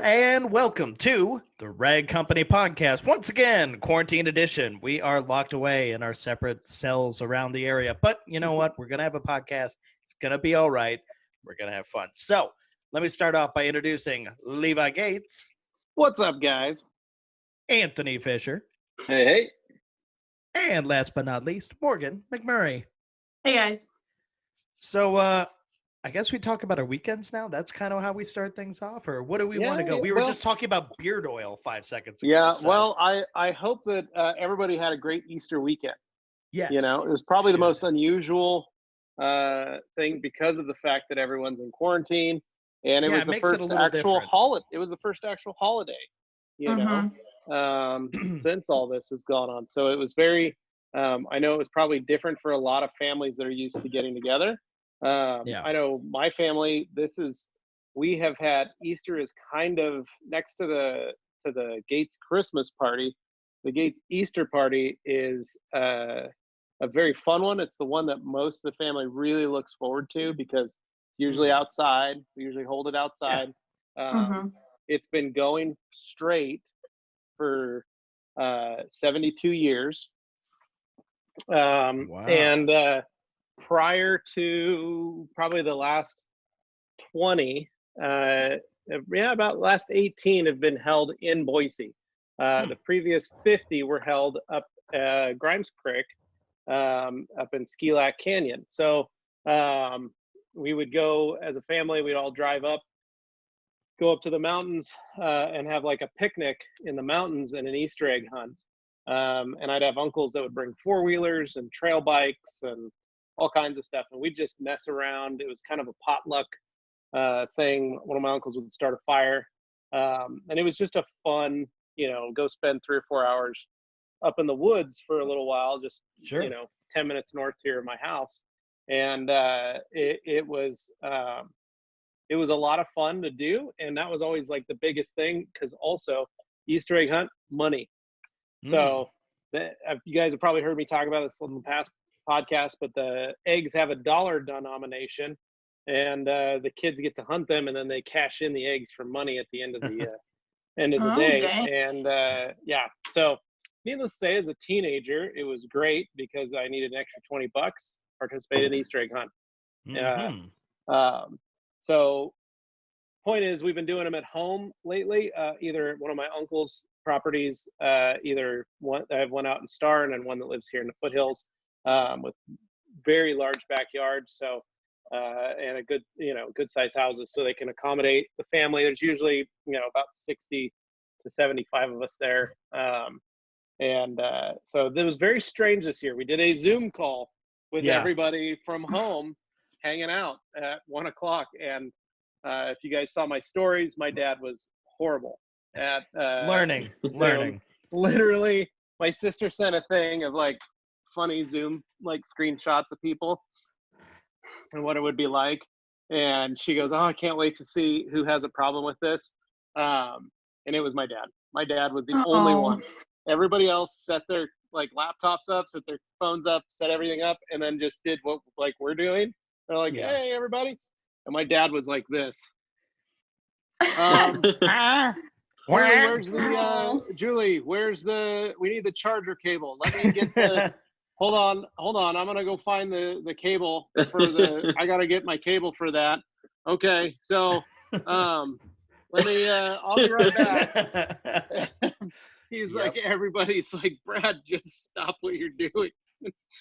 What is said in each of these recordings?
and welcome to the Rag Company podcast. Once again, quarantine edition. We are locked away in our separate cells around the area, but you know what? We're going to have a podcast. It's going to be all right. We're going to have fun. So let me start off by introducing Levi Gates. What's up, guys? Anthony Fisher. Hey. And last but not least, Morgan McMurray. Hey, guys. So, I guess we talk about our weekends now. That's kind of how we start things off, or what do we want to go? We were just talking about beard oil 5 seconds ago. Yeah, so. well, I hope that everybody had a great Easter weekend. Yes. You know, it was probably the most unusual thing because of the fact that everyone's in quarantine, and it was the first actual holiday. It was the first actual holiday, you know, since all this has gone on. So it was very. I know it was probably different for a lot of families that are used to getting together. I know my family, we have had Easter is kind of next to the Gates Christmas party. The Gates Easter party is a very fun one. It's the one that most of the family really looks forward to because it's usually outside. We usually hold it outside. It's been going straight for 72 years. Wow. And prior to probably the last 20, about last 18 have been held in Boise. The previous 50 were held up Grimes Creek, up in Ski Lac Canyon. So we would go as a family, we'd all drive up, go up to the mountains and have like a picnic in the mountains and an Easter egg hunt. And I'd have uncles that would bring four-wheelers and trail bikes and all kinds of stuff. And we'd just mess around. It was kind of a potluck thing. One of my uncles would start a fire. And it was just a fun, go spend 3 or 4 hours up in the woods for a little while, just, 10 minutes north here of my house. And it was a lot of fun to do. And that was always like the biggest thing because also Easter egg hunt, money. So you guys have probably heard me talk about this on the past podcast, but the eggs have a $1 denomination, and the kids get to hunt them, and then they cash in the eggs for money at the end of the day. Okay. And so needless to say, as a teenager, it was great because I needed an extra $20 to participate in the Easter egg hunt. So point is, we've been doing them at home lately. Either one of my uncle's properties, either one, I have one out in Star and then one that lives here in the foothills, with very large backyards. So, and a good, good sized houses so they can accommodate the family. There's usually, about 60 to 75 of us there. So it was very strange this year. We did a Zoom call with everybody from home hanging out at 1 o'clock. And if you guys saw my stories, my dad was horrible at learning. Literally, my sister sent a thing of like funny Zoom like screenshots of people and what it would be like, and she goes, "Oh, I can't wait to see who has a problem with this." And it was my dad. My dad was the only one. Everybody else set their like laptops up, set their phones up, set everything up, and then just did what like we're doing. They're like, "Hey, everybody," and my dad was like this. Julie, where's we need the charger cable. Let me get the, hold on. I'm going to go find the cable for I got to get my cable for that. Okay. So, let me, I'll be right back. He's like, everybody's like, Brad, just stop what you're doing.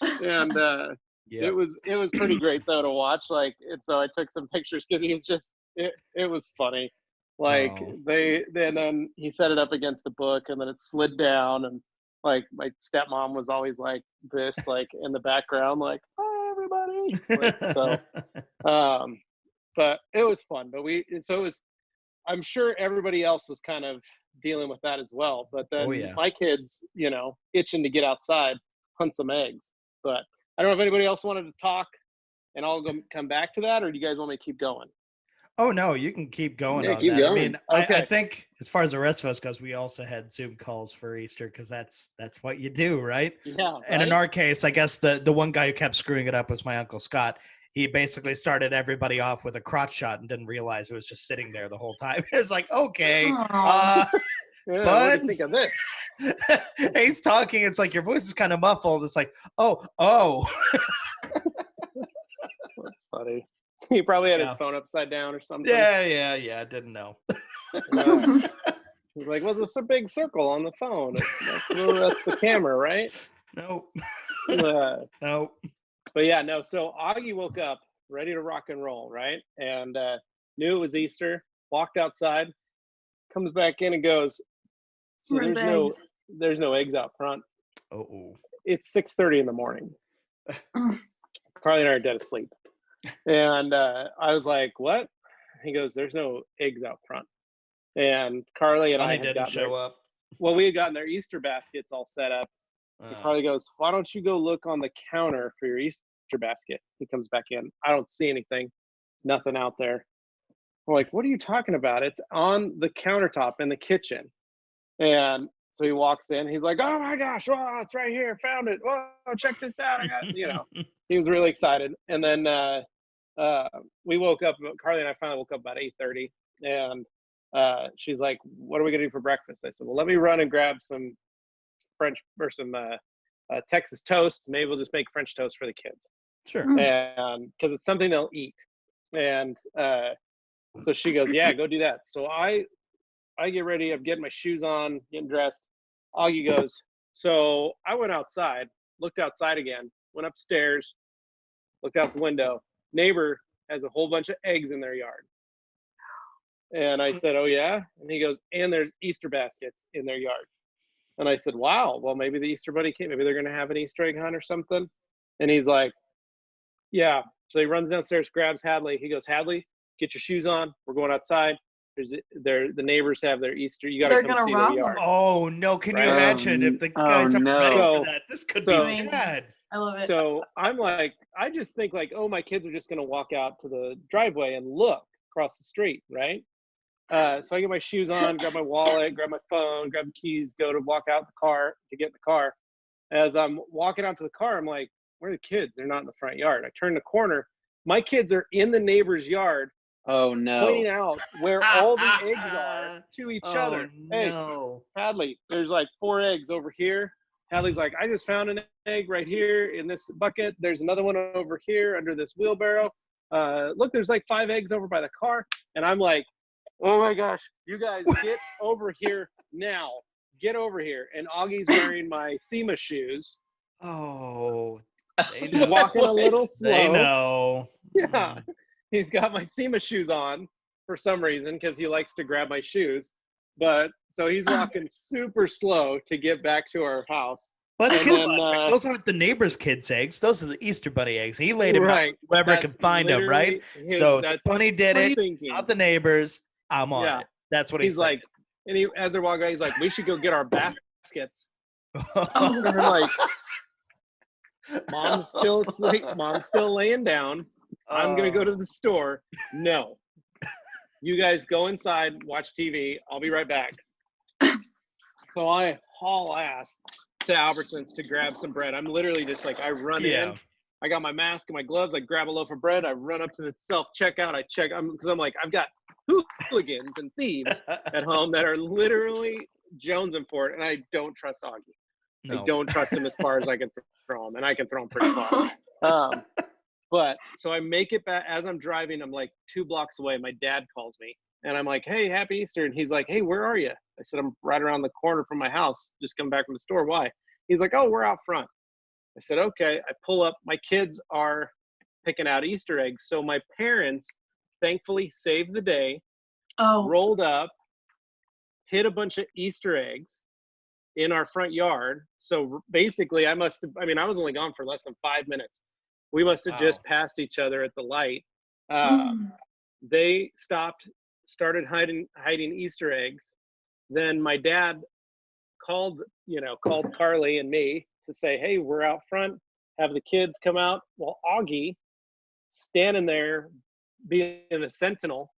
And, it was pretty great though to watch. Like, and so I took some pictures because he was just, it was funny. Like then he set it up against the book and then it slid down, and like my stepmom was always like this, like in the background, like, "Hi everybody." But it was fun. But I'm sure everybody else was kind of dealing with that as well. But then my kids, itching to get outside, hunt some eggs. But I don't know if anybody else wanted to talk and I'll come back to that, or do you guys want me to keep going? Oh, no, you can keep going on keep that. Going. I mean, I think as far as the rest of us goes, we also had Zoom calls for Easter because that's what you do, right? Yeah. And in our case, I guess the one guy who kept screwing it up was my Uncle Scott. he basically started everybody off with a crotch shot and didn't realize it was just sitting there the whole time. It's like, okay, Aw. Yeah, what Bud. do you think of this? He's talking. It's like your voice is kind of muffled. It's like, oh. That's funny. He probably had Yeah. his phone upside down or something. Yeah. Didn't know. Yeah. He's like, well, there's a big circle on the phone. That's the camera, right? Nope. But yeah, no. So Augie woke up ready to rock and roll, right? And knew it was Easter. Walked outside, comes back in and goes, so Where's there's no eggs out front. Oh. It's 6:30 in the morning. Carly and I are dead asleep. And I was like, what? He goes, there's no eggs out front. And Carly and I had didn't show up. Well, we had gotten their Easter baskets all set up. And Carly goes, why don't you go look on the counter for your Easter basket? He comes back in. I don't see anything. Nothing out there. I'm like, what are you talking about? It's on the countertop in the kitchen. And so he walks in. He's like, oh my gosh, wow, it's right here. Found it. Whoa, check this out. I got, he was really excited. And then we woke up. Carly and I finally woke up about 8:30. And she's like, what are we going to do for breakfast? I said, well, let me run and grab some French or some Texas toast. Maybe we'll just make French toast for the kids. Sure. And because it's something they'll eat. And so she goes, yeah, go do that. So I get ready. I'm getting my shoes on, getting dressed. Augie goes, so I went outside, looked outside again, went upstairs, looked out the window. Neighbor has a whole bunch of eggs in their yard. And I said, oh yeah? And he goes, and there's Easter baskets in their yard. And I said, wow, well, maybe the Easter Bunny came. Maybe they're going to have an Easter egg hunt or something. And he's like, yeah. So he runs downstairs, grabs Hadley. He goes, Hadley, get your shoes on. We're going outside. The neighbors have their Easter. You got to come see their yard. Oh, no. Can you Right? imagine if the guys are ready for that? This could be bad. I love it. So I'm like, I just think like, oh, my kids are just going to walk out to the driveway and look across the street, right? So I get my shoes on, grab my wallet, grab my phone, grab the keys, go to walk out the car to get in the car. As I'm walking out to the car, I'm like, where are the kids? They're not in the front yard. I turn the corner. My kids are in the neighbor's yard. Oh no! Pointing out where all the eggs are to each other. Hey, Hadley, there's like 4 eggs over here. Hadley's like, I just found an egg right here in this bucket. There's another one over here under this wheelbarrow. Look, there's like 5 eggs over by the car. And I'm like, oh my gosh, you guys get over here now. Get over here. And Augie's wearing my SEMA shoes. Oh, he's walking a little slow. They know. Yeah. He's got my SEMA shoes on for some reason because he likes to grab my shoes. But so he's walking super slow to get back to our house. Let's kill like, those aren't the neighbor's kids' eggs. Those are the Easter Bunny eggs. He laid them out wherever can find them, right? So the bunny did it, not the neighbors. I'm on it. That's what he's like. And he, as they're walking out, he's like, we should go get our baskets. Oh. And we're like, Mom's still asleep. Mom's still laying down. I'm going to go to the store. No. You guys go inside, watch TV. I'll be right back. So I haul ass to Albertsons to grab some bread. I'm literally just like, I run in. I got my mask and my gloves. I grab a loaf of bread. I run up to the self-checkout. I check. Because I'm like, I've got hooligans and thieves at home that are literally jonesing for it. And I don't trust Augie. No. I don't trust him as far as I can throw him. And I can throw him pretty far. But so I make it back as I'm driving. I'm like 2 blocks away. My dad calls me and I'm like, hey, happy Easter. And he's like, hey, where are you? I said, I'm right around the corner from my house. Just come back from the store. Why? He's like, oh, we're out front. I said, okay. I pull up. My kids are picking out Easter eggs. So my parents thankfully saved the day, rolled up, hid a bunch of Easter eggs in our front yard. So basically I was only gone for less than 5 minutes. We must have just passed each other at the light. They started hiding Easter eggs. Then my dad called Carly and me to say, hey, we're out front, have the kids come out. Well, Augie standing there being a sentinel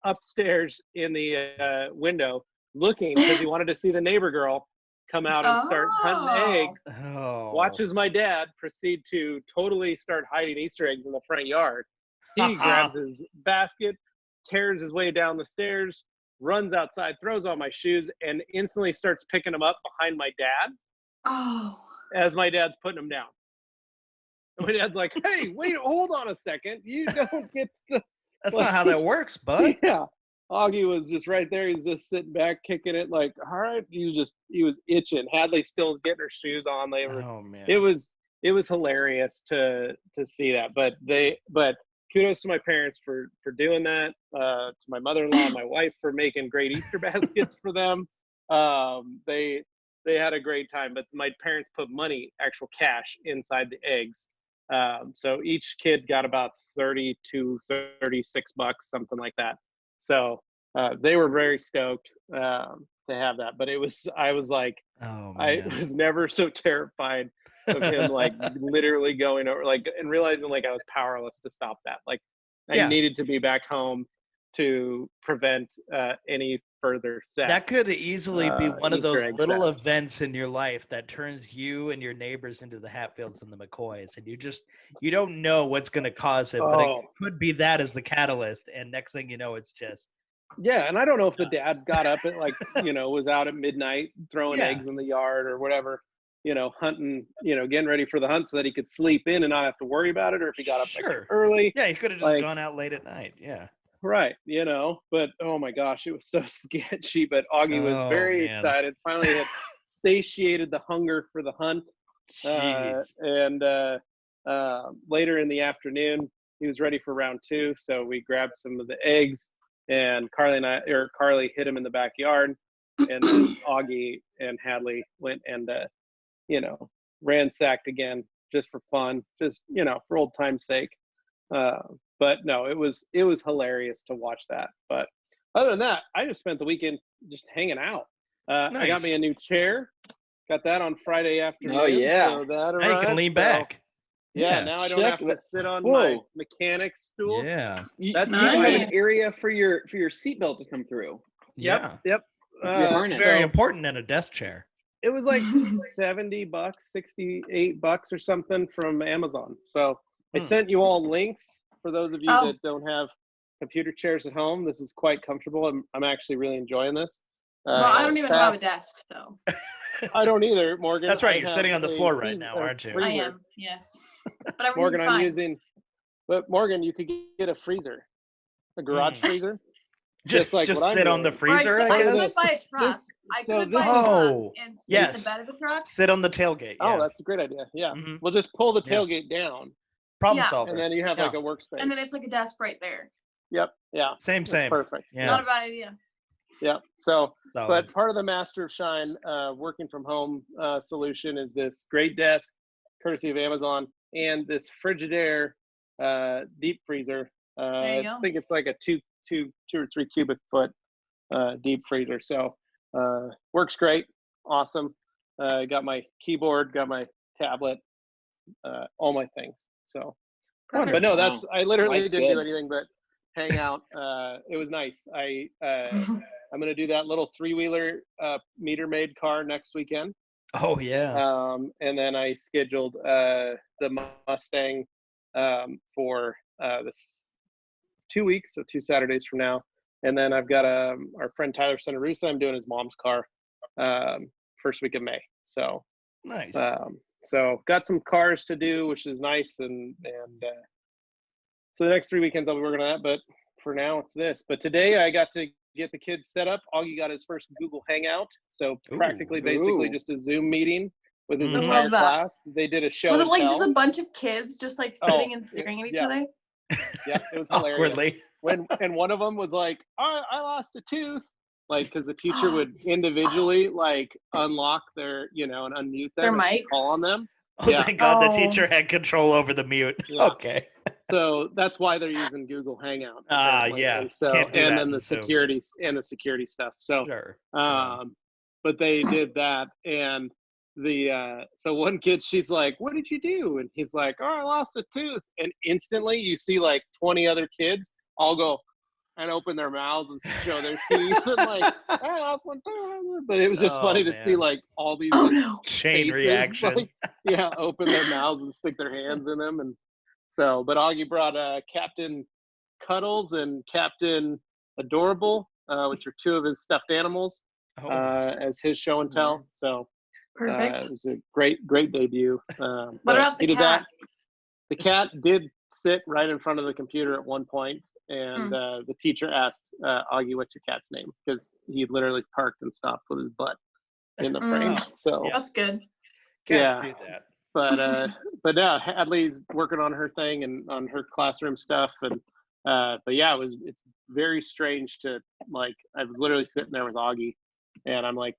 upstairs in the window looking because he wanted to see the neighbor girl. come out and start hunting eggs. Oh. Watches my dad proceed to totally start hiding Easter eggs in the front yard. He grabs his basket, tears his way down the stairs, runs outside, throws on my shoes, and instantly starts picking them up behind my dad. Oh. As my dad's putting them down. And my dad's like, hey, wait, hold on a second. You don't get to. That's not how that works, bud. Yeah. Augie was just right there. He's just sitting back, kicking it like, all right. He was itching. Hadley still was getting her shoes on. Oh man. It was hilarious to see that. But kudos to my parents for doing that. To my mother-in-law, my wife for making great Easter baskets for them. They had a great time, but my parents put money, actual cash, inside the eggs. So each kid got about 30 to 36 bucks, something like that. So they were very stoked to have that. But I was like, I was never so terrified of him like literally going over and realizing like I was powerless to stop that. Like I needed to be back home to prevent any further theft. That could easily be one of Easter those egg little theft. events in your life that turns you and your neighbors into the Hatfields and the McCoys, and you don't know what's going to cause it, but it could be that as the catalyst, and next thing you know, it's just and I don't know if the dad got up at was out at midnight throwing eggs in the yard or whatever, hunting, getting ready for the hunt so that he could sleep in and not have to worry about it, or if he got up early. Yeah, he could have just gone out late at night. Yeah. Right, but oh my gosh, it was so sketchy. But Augie was very excited. Finally had satiated the hunger for the hunt. And later in the afternoon, he was ready for round 2. So we grabbed some of the eggs, and Carly hid him in the backyard, and then Augie and Hadley went and ransacked again just for fun, just for old time's sake. But no, it was hilarious to watch that. But other than that, I just spent the weekend just hanging out. Nice. I got me a new chair. Got that on Friday afternoon. Oh yeah. So that now you can lean back. Yeah, now I don't have to sit on my mechanic's stool. Yeah. That's you have an area for your seatbelt to come through. Yep. Very important in a desk chair. It was like $70, $68 or something from Amazon. So I sent you all links for those of you that don't have computer chairs at home. This is quite comfortable. I'm actually really enjoying this. Well, I don't even have a desk, so. I don't either, Morgan. That's right. You're sitting on the floor right now, aren't you? I am, yes. But Morgan, fine. But Morgan, you could get a freezer, a garage freezer. Just sit on the freezer, I guess. I could buy a truck. I could buy a truck and sit in the bed of the truck. Sit on the tailgate. Oh, that's a great idea. Yeah. We'll just pull the tailgate down. Problem solver. And then you have like a workspace. And then it's like a desk right there. Yep. Yeah. Same. Perfect. Yeah. Not a bad idea. Yeah. So, but part of the Master of Shine working from home solution is this great desk, courtesy of Amazon, and this Frigidaire deep freezer. I think it's like a two or three cubic foot deep freezer. So works great. Awesome. Got my keyboard, got my tablet, all my things. So, but no, I literally didn't do anything but hang out. It was nice. I'm going to do that little 3-wheeler meter maid car next weekend. Oh yeah. And then I scheduled the Mustang for this 2 weeks, so 2 Saturdays from now. And then I've got our friend Tyler Senarusa. I'm doing his mom's car first week of May. So nice. So got some cars to do, which is nice. And so the next 3 weekends I'll be working on that. But for now, it's this. But today I got to get the kids set up. Augie got his first Google Hangout. So practically, basically just a Zoom meeting with his entire class. They did a show. Was it like just a bunch of kids just like sitting and staring at each other? Yeah, it was hilarious. Awkwardly. And one of them was like, I lost a tooth. Like, because the teacher would individually like unlock their, and unmute them. Their mics. Call on them. Oh, thank God the teacher had control over the mute. Yeah. Okay. So that's why they're using Google Hangout. Yeah. And so and then the security stuff. So sure. But they did that, and so one kid, she's like, what did you do? And he's like, I lost a tooth. And instantly you see like 20 other kids all go, and open their mouths and show their teeth and like, I lost one too. But it was just funny to see like all these chain faces, reaction. Like, open their mouths and stick their hands in them. And so, but Augie brought Captain Cuddles and Captain Adorable, which are two of his stuffed animals, as his show and tell. So Perfect. it was a great debut. What about the cat? Did that. The cat did sit right in front of the computer at one point, and the teacher asked Augie, "What's your cat's name?" Because he literally parked and stopped with his butt in the frame. So that's good. Cats do that. But now Hadley's working on her thing and on her classroom stuff, and but yeah, it's very strange to like. I was literally sitting there with Augie, and I'm like,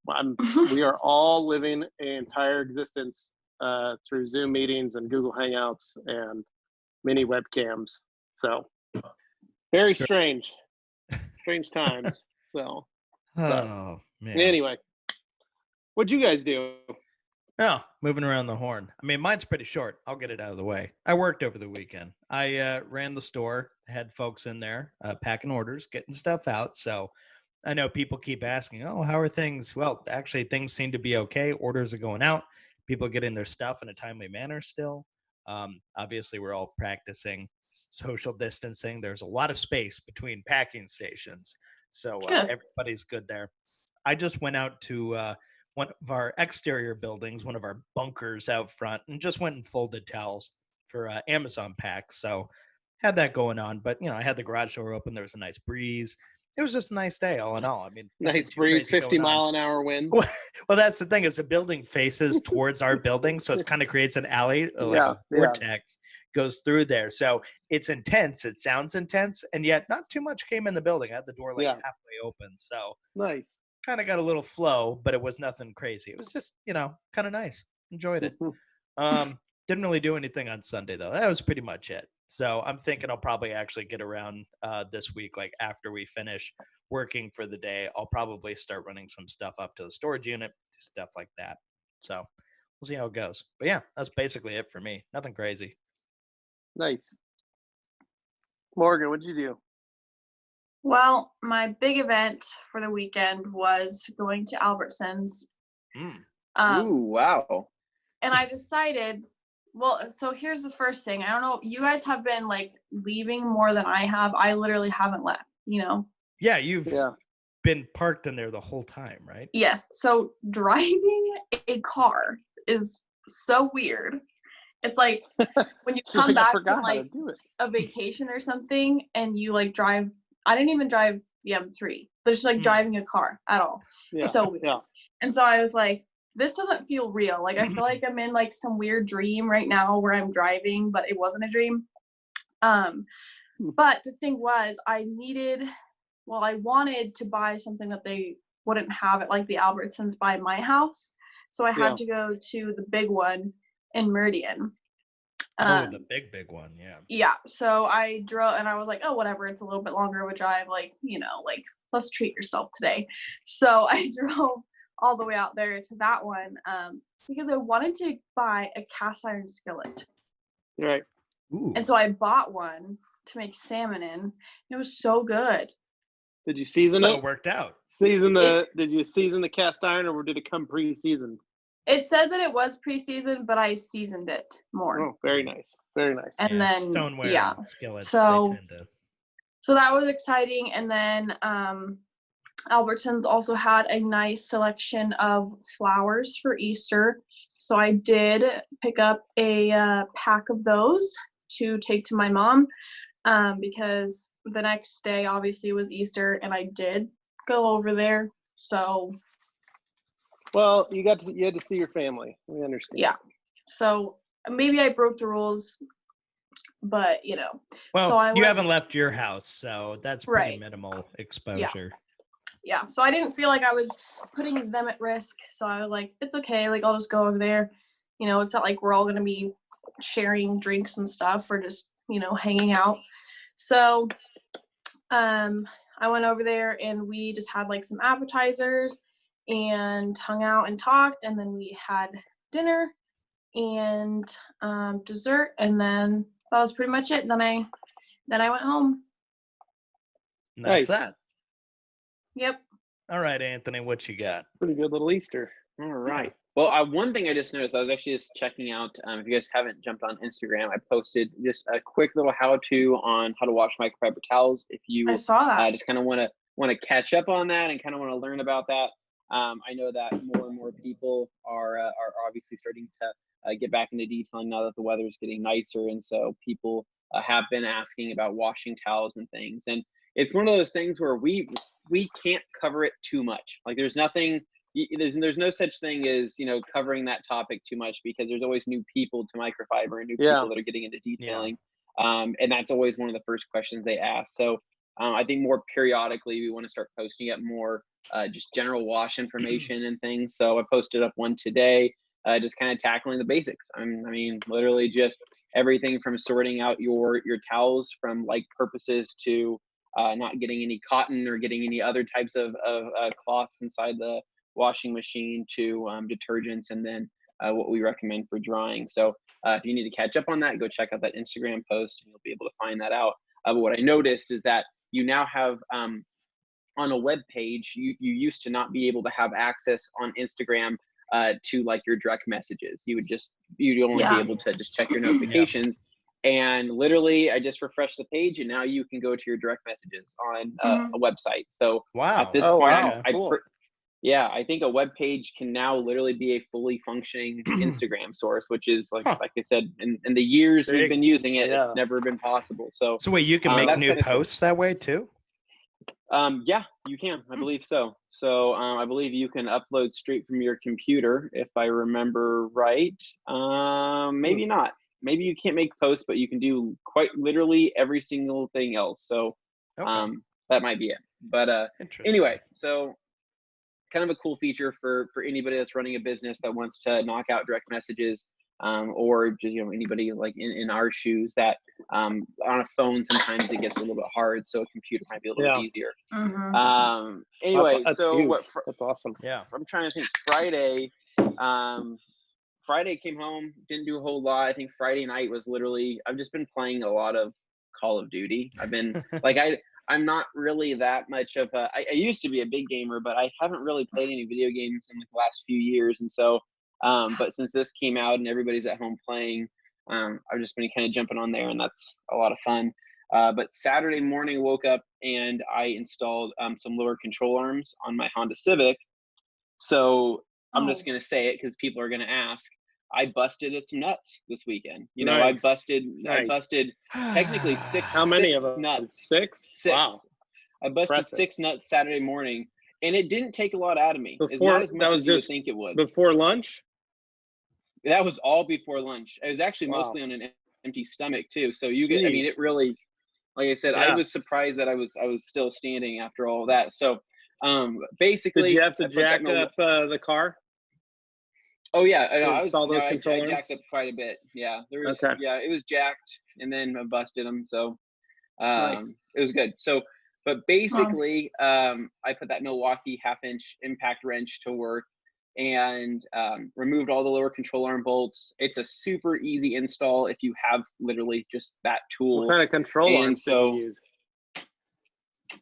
we are all living an entire existence through Zoom meetings and Google Hangouts and mini webcams. So very strange times. So man. Anyway, what'd you guys do? Oh, moving around the horn. I mean, mine's pretty short. I'll get it out of the way. I worked over the weekend. I ran the store, had folks in there packing orders, getting stuff out. So I know people keep asking, oh, how are things? Well, actually, things seem to be okay. Orders are going out. People getting their stuff in a timely manner still. Obviously, we're all practicing social distancing. There's a lot of space between packing stations. So everybody's good there. I just went out to one of our exterior buildings, one of our bunkers out front, and just went and folded towels for Amazon packs. So had that going on. But, I had the garage door open. There was a nice breeze. It was just a nice day all in all. I mean, nice breeze, 50-mile-an-hour wind. Well, that's the thing is the building faces towards our building. So it kind of creates an alley, like a vortex goes through there. So it's intense. It sounds intense. And yet not too much came in the building. I had the door halfway open. So nice. Kind of got a little flow, but it was nothing crazy. It was just, kind of nice. Enjoyed it. Didn't really do anything on Sunday, though. That was pretty much it. So I'm thinking I'll probably actually get around this week, like after we finish working for the day, I'll probably start running some stuff up to the storage unit, stuff like that. So we'll see how it goes. But yeah, that's basically it for me. Nothing crazy. Nice. Morgan, what'd you do? Well, my big event for the weekend was going to Albertsons. Ooh, wow. And I decided, so here's the first thing. I don't know, you guys have been like leaving more than I have. I literally haven't left, Yeah, you've been parked in there the whole time, right? Yes. So driving a car is so weird. It's like when you come back from like a vacation or something and you like drive. I didn't even drive the M3. But just like driving a car at all. Yeah. So weird. Yeah. And so I was like, this doesn't feel real. Like I feel like I'm in like some weird dream right now where I'm driving, but it wasn't a dream. But the thing was, I wanted to buy something that they wouldn't have at like the Albertsons by my house. So I had to go to the big one in Meridian. The big one, yeah. So I drove and I was like, oh, whatever, it's a little bit longer of a drive, like let's treat yourself today. So I drove all the way out there to that one because I wanted to buy a cast iron skillet, right? Ooh. And so I bought one to make salmon in. It was so good. Did you season it? It worked out. Did you season the cast iron, or did it come pre-seasoned? It said that it was pre-seasoned, but I seasoned it more. Oh, very nice. Very nice. And then stoneware skillets. So that was exciting. And then Albertsons also had a nice selection of flowers for Easter. So I did pick up a pack of those to take to my mom because the next day obviously was Easter and I did go over there. So well, you had to see your family. We understand. Yeah. So maybe I broke the rules, but Well, so you haven't left your house, so that's pretty minimal exposure. Yeah. So I didn't feel like I was putting them at risk. So I was like, it's okay. Like I'll just go over there. It's not like we're all going to be sharing drinks and stuff or just, hanging out. So I went over there and we just had like some appetizers and hung out and talked, and then we had dinner and dessert, and then that was pretty much it. Then I went home. And that's Nice. that. Yep. All right, Anthony, what you got? Pretty good little Easter. All right. Well, one thing I just noticed, I was actually just checking out, if you guys haven't jumped on Instagram, I posted just a quick little how-to on how to wash microfiber towels. If you I saw that. just kind of want to catch up on that and kind of want to learn about that. I know that more and more people are obviously starting to get back into detailing now that the weather is getting nicer, and so people have been asking about washing towels and things. And it's one of those things where we can't cover it too much. Like there's nothing. There's no such thing as covering that topic too much, because there's always new people to microfiber and new people that are getting into detailing, and that's always one of the first questions they ask. So I think more periodically we want to start posting up more just general wash information and things. So I posted up one today, just kind of tackling the basics. I mean literally just everything from sorting out your towels from like purposes to not getting any cotton or getting any other types of cloths inside the washing machine, to detergents, and then what we recommend for drying. So if you need to catch up on that, go check out that Instagram post and you'll be able to find that out. But what I noticed is that you now have on a web page, you used to not be able to have access on Instagram to like your direct messages. You'd only be able to just check your notifications. And literally I just refreshed the page and now you can go to your direct messages on a website. So at this point, cool. I think a web page can now literally be a fully functioning Instagram source, which is like I said, in the years we've been using it, it's never been possible. So wait, you can make new posts that way too? Yeah, you can. I believe so. So I believe you can upload straight from your computer, if I remember right. Maybe not. Maybe you can't make posts, but you can do quite literally every single thing else. So that might be it. But anyway, so kind of a cool feature for anybody that's running a business that wants to knock out direct messages, or just anybody like in our shoes that on a phone sometimes it gets a little bit hard, so a computer might be a little bit easier. Anyway, that's that's awesome. I'm trying to think. Friday came home, didn't do a whole lot. I think Friday night was literally, I've just been playing a lot of Call of Duty. I've been like I'm not really that much of I used to be a big gamer, but I haven't really played any video games in the last few years. And so, but since this came out and everybody's at home playing, I've just been kind of jumping on there, and that's a lot of fun. But Saturday morning, woke up and I installed some lower control arms on my Honda Civic. So I'm just going to say it because people are going to ask. I busted some nuts this weekend. I busted technically six. How many of them? Nuts. Six. Wow. I busted 6 nuts Saturday morning, and it didn't take a lot out of me. Before, not as much as you would think it would. Before lunch? That was all before lunch. It was actually mostly on an empty stomach too. So you get, I mean, it really, like I said, I was surprised that I was still standing after all of that. So basically, did you have to jack up the car? Oh yeah, I jacked up quite a bit. Yeah, there was. Yeah, it was jacked, and then I busted them. So it was good. So, but basically, I put that Milwaukee 1/2-inch impact wrench to work, and removed all the lower control arm bolts. It's a super easy install if you have literally just that tool. What kind of control arms did you use?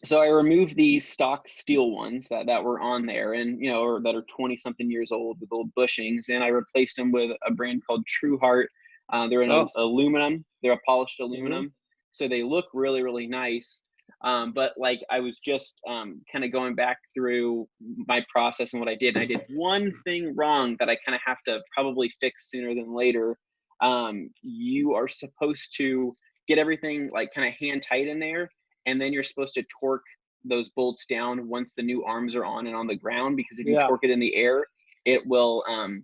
So I removed the stock steel ones that were on there, and or that are 20-something years old with old bushings, and I replaced them with a brand called True Heart. They're an aluminum. They're a polished aluminum, so they look really, really nice. But like I was just kind of going back through my process and what I did. And I did one thing wrong that I kind of have to probably fix sooner than later. You are supposed to get everything like kind of hand tight in there, and then you're supposed to torque those bolts down once the new arms are on and on the ground, because if you torque it in the air, it will kind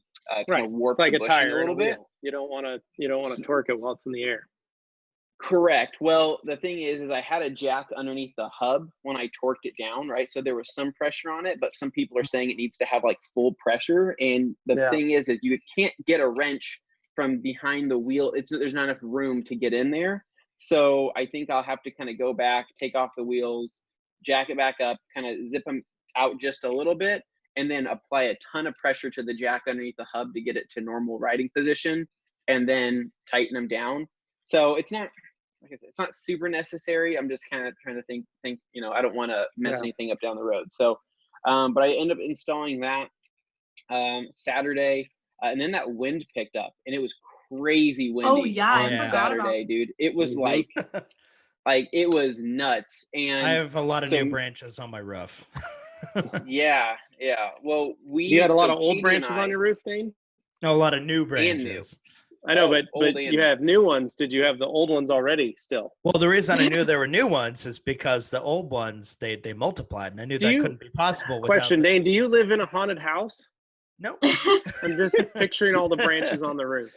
of warp like the a bushing tire a little bit. You don't want to torque it while it's in the air. Correct. Well, the thing is I had a jack underneath the hub when I torqued it down, right? So there was some pressure on it, but some people are saying it needs to have like full pressure. And the thing is you can't get a wrench from behind the wheel. There's not enough room to get in there. So I think I'll have to kind of go back, take off the wheels, jack it back up, kind of zip them out just a little bit, and then apply a ton of pressure to the jack underneath the hub to get it to normal riding position, and then tighten them down. So it's not like I said, it's not super necessary. I'm just kind of trying to think, I don't want to mess anything up down the road. So, but I end up installing that Saturday, and then that wind picked up, and it was crazy windy. Oh yeah, I on forgot Saturday, about dude. It was like it was nuts. And I have a lot of new branches on my roof. yeah. Well, you had a lot of old branches on your roof, Dane? No, a lot of new branches. I know, but you have new ones. Did you have the old ones already still? Well, the reason I knew there were new ones is because the old ones, they multiplied, and I knew that couldn't be possible. Question, Dane, do you live in a haunted house? No. I'm just picturing all the branches on the roof.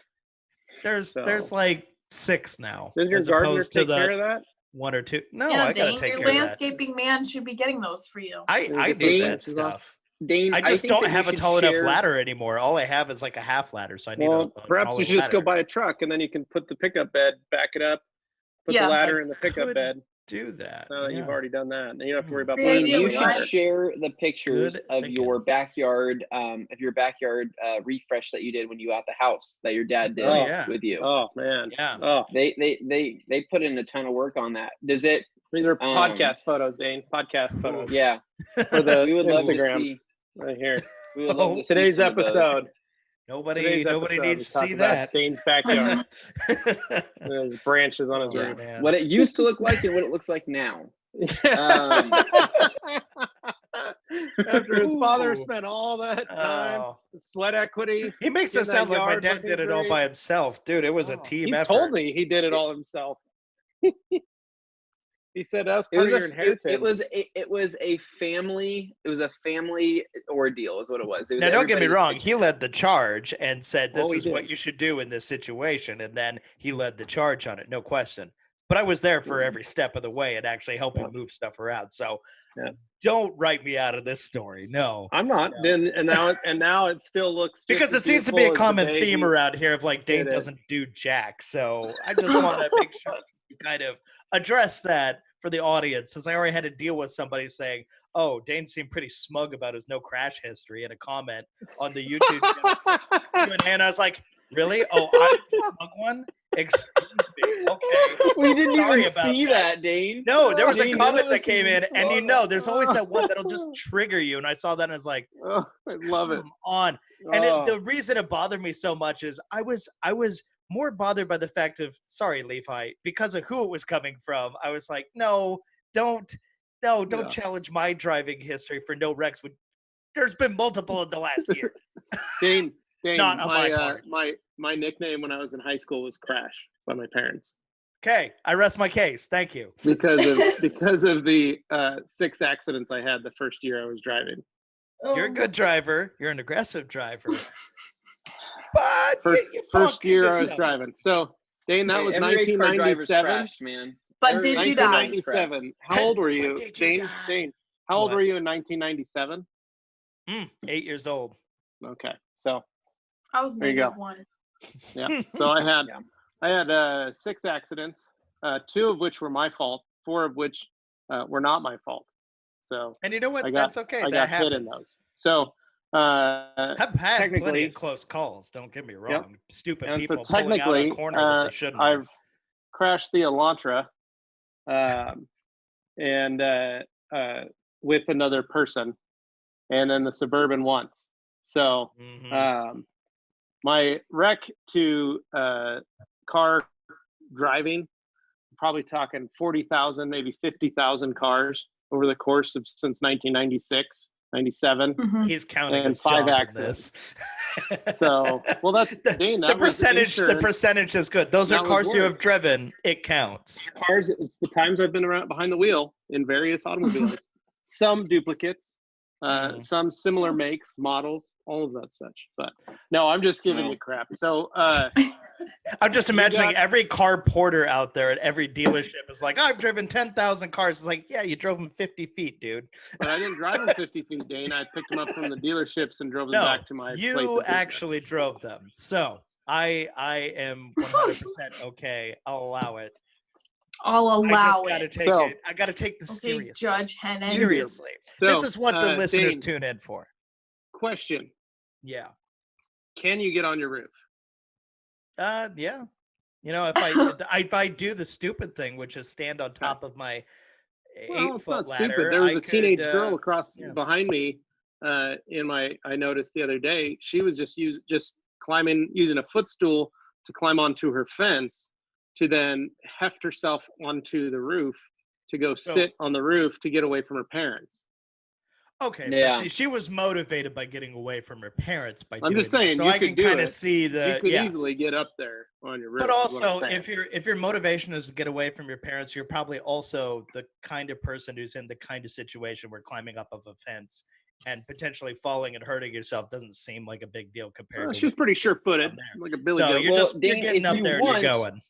There's like 6 now. Does your gardener take care of that? 1 or 2. No, yeah, I gotta Dane, take your care of that. landscaping man should be getting those for you. I do that stuff. Dane, I just don't have a tall enough ladder anymore. All I have is like a half ladder, so I need a perhaps you should just go buy a truck, and then you can put the pickup bed, back it up, put the ladder in the pickup bed. Do that. So you've already done that, and you don't have to worry about. Dane, you should share the pictures of your backyard, refresh that you did when you were at the house that your dad did with you. Oh man, yeah. Oh, they put in a ton of work on that. Does it? These are podcast photos, Dane. Podcast photos. Yeah, for the we would Instagram. Love to see. Right here. We would love to today's see episode. Nobody needs to see that. Dane's backyard. There's branches on his roof. Man. What it used to look like and what it looks like now. After his father spent all that time, sweat equity. He makes it sound like my dad did it all by himself. Dude, it was a team effort. He told me he did it all himself. He said that was part of your inheritance. It was a family ordeal is what it was. Now, don't get me wrong. He led the charge and said, this is what you should do in this situation. And then he led the charge on it. No question. But I was there for every step of the way and actually helping move stuff around. So don't write me out of this story. No, I'm not. No. And now it still looks because it seems to be a common theme around here of like Dane doesn't do jack. So I just want to make sure you kind of address that for the audience, since I already had to deal with somebody saying, "Oh, Dane seemed pretty smug about his no crash history" in a comment on the YouTube channel. And I was like, "Really? Oh, I'm the smug one? Excuse me. Okay." We didn't even see that, Dane. No, there was a comment that came in, and there's always that one that'll just trigger you. And I saw that and I was like, "Oh, I love it." Come on. And the reason it bothered me so much is I was more bothered by the fact of, sorry, Levi, because of who it was coming from. I was like, no, don't challenge my driving history for no wrecks. There's been multiple in the last year. Dane, not on my part. My nickname when I was in high school was Crash by my parents. Okay, I rest my case. Thank you. Because of the 6 accidents I had the first year I was driving. You're a good driver. You're an aggressive driver. But first year I was driving. So, Dane, that was 1997. Man. But did you die? 1997. How old were you, Dane? Dane, how old were you in 1997? 8 years old. Okay, so I was -1. Yeah. So I had 6 accidents, 2 of which were my fault, 4 of which were not my fault. So. And you know what? That's okay. I got hit in those. So. I've had plenty of close calls. Don't get me wrong. Stupid and people so pulling out a corner that they shouldn't. I've crashed the Elantra, and with another person, and then the Suburban once. So my wreck to car driving, probably talking 40,000, maybe 50,000 cars over the course of since 1996. 97. He's counting and 5 accidents. So, well, that's Dane. The percentage. The percentage is good. Those are cars you have driven. It counts. Cars. It's the times I've been around behind the wheel in various automobiles. Some duplicates, some similar makes, models, all of that such. But no, I'm just giving you crap. So I'm just imagining every car porter out there at every dealership is like, I've driven 10,000 cars. It's like, yeah, you drove them 50 feet, dude. But I didn't drive them 50 feet, Dane. I picked them up from the dealerships and drove them back to my place of business. You actually drove them. So I am 100% okay. I'll allow it. I'll allow it. I got to take this seriously. Judge Hennen. Seriously. So, this is what the listeners Dane, tune in for. Question. Yeah. Can you get on your roof? Yeah. You know, if I do the stupid thing, which is stand on top of my Well, it's 8-foot not ladder, stupid. There was I a teenage could, girl across yeah. behind me. I noticed the other day. She was just climbing, using a footstool to climb onto her fence, to then heft herself onto the roof to go sit on the roof to get away from her parents. Okay, Yeah. but see, she was motivated by getting away from her parents by I'm doing just saying, that. So you I could can do kind of it. see You could easily get up there on your roof. But is what I'm also, saying. if your motivation is to get away from your parents, you're probably also the kind of person who's in the kind of situation where climbing up of a fence and potentially falling and hurting yourself doesn't seem like a big deal compared to. She's pretty sure-footed, down there. like a billy So goat. you're just Dane, getting if up you there and want, you're going.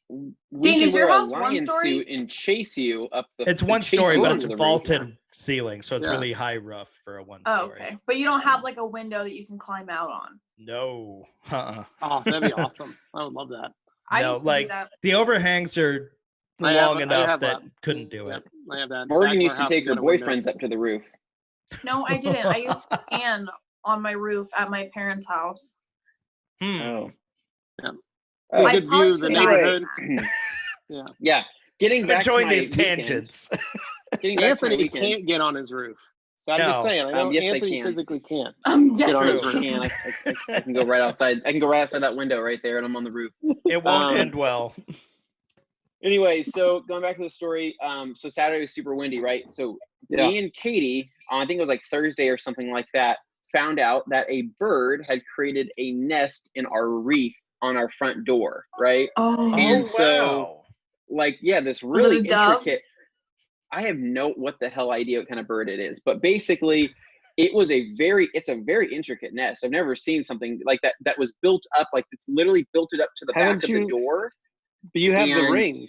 We Dane, can is your wear a house one lion story? suit and chase you up the. It's one chase story, you but onto it's the roof. vaulted ceiling, so it's Yeah. really high roof for a one Oh, story. okay. But you don't have like a window that you can climb out on. No. Oh, that'd be awesome. I would love that. I No, used to like do that. the overhangs are long enough that couldn't do Yep, it. I have that. Morgan Back of used our to house, take we her got a window. boyfriends up to the roof. No, I didn't. I used to stand on my roof at my parents' house. Oh. Yeah. Oh. Good view of the Anyway, neighborhood. yeah. Getting I'm back to enjoying my these weekend, tangents. Getting back to my Anthony weekend. can't get on his roof. So I'm No. just saying, I know Yes, I Anthony can. physically can't. Yes, Get on I his True. roof. can. I can go right outside. I can go right outside that window right there, and I'm on the roof. It won't Um, end well. Anyway, so going back to the story, so Saturday was super windy, right? So me and Katie, I think it was like Thursday or something like that, found out that a bird had created a nest in our reef on our front door, right? Oh, And so, wow. like, yeah, this Was it really a dove? intricate. I have no what the hell idea what kind of bird it is, but basically, it's a very intricate nest. I've never seen something like that was built up, like it's literally built it up to the Haven't back of the you- door. But you have the And- ring.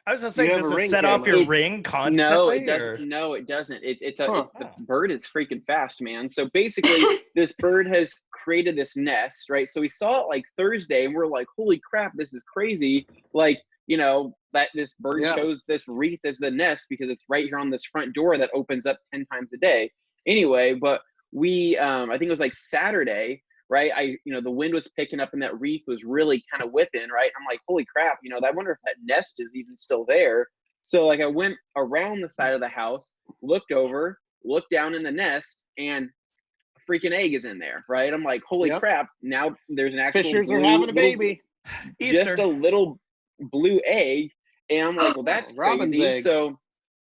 I was gonna say, have does a it ring set off your camera. ring No, constantly? it doesn't. or- No, it doesn't. Huh. The bird is freaking fast, man. So basically, this bird has created this nest, right? So we saw it like Thursday, and we're like, "Holy crap, this is crazy!" Like, you know, that this bird Yeah. chose this wreath as the nest because it's right here on this front door that opens up 10 times a day. Anyway, but we, I think it was like Saturday, right? The wind was picking up and that wreath was really kind of whipping, right? I'm like, holy crap, I wonder if that nest is even still there. So like I went around the side of the house, looked over, looked down in the nest, and a freaking egg is in there, right? I'm like, holy Yep. crap, now there's an actual Fishers are blue having a little- baby. Easter. just a little blue egg. And I'm like, well, that's Robin's crazy. egg. So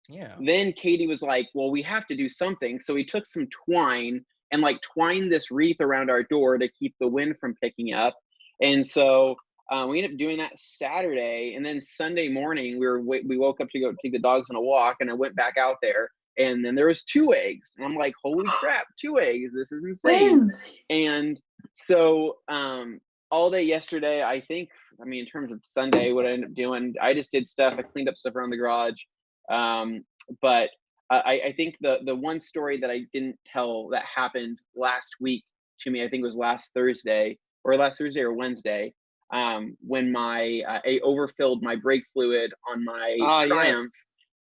Yeah. then Katie was like, well, we have to do something. So we took some twine and like twined this wreath around our door to keep the wind from picking up. And so we ended up doing that Saturday. And then Sunday morning, we woke up to go take the dogs on a walk, and I went back out there. And then there was 2 eggs. And I'm like, holy crap, 2 eggs. This is insane. Twins. And so all day yesterday, in terms of Sunday, what I ended up doing, I just did stuff. I cleaned up stuff around the garage. But I think the one story that I didn't tell that happened last week to me, I think it was last Thursday or Wednesday, when I overfilled my brake fluid on my Triumph.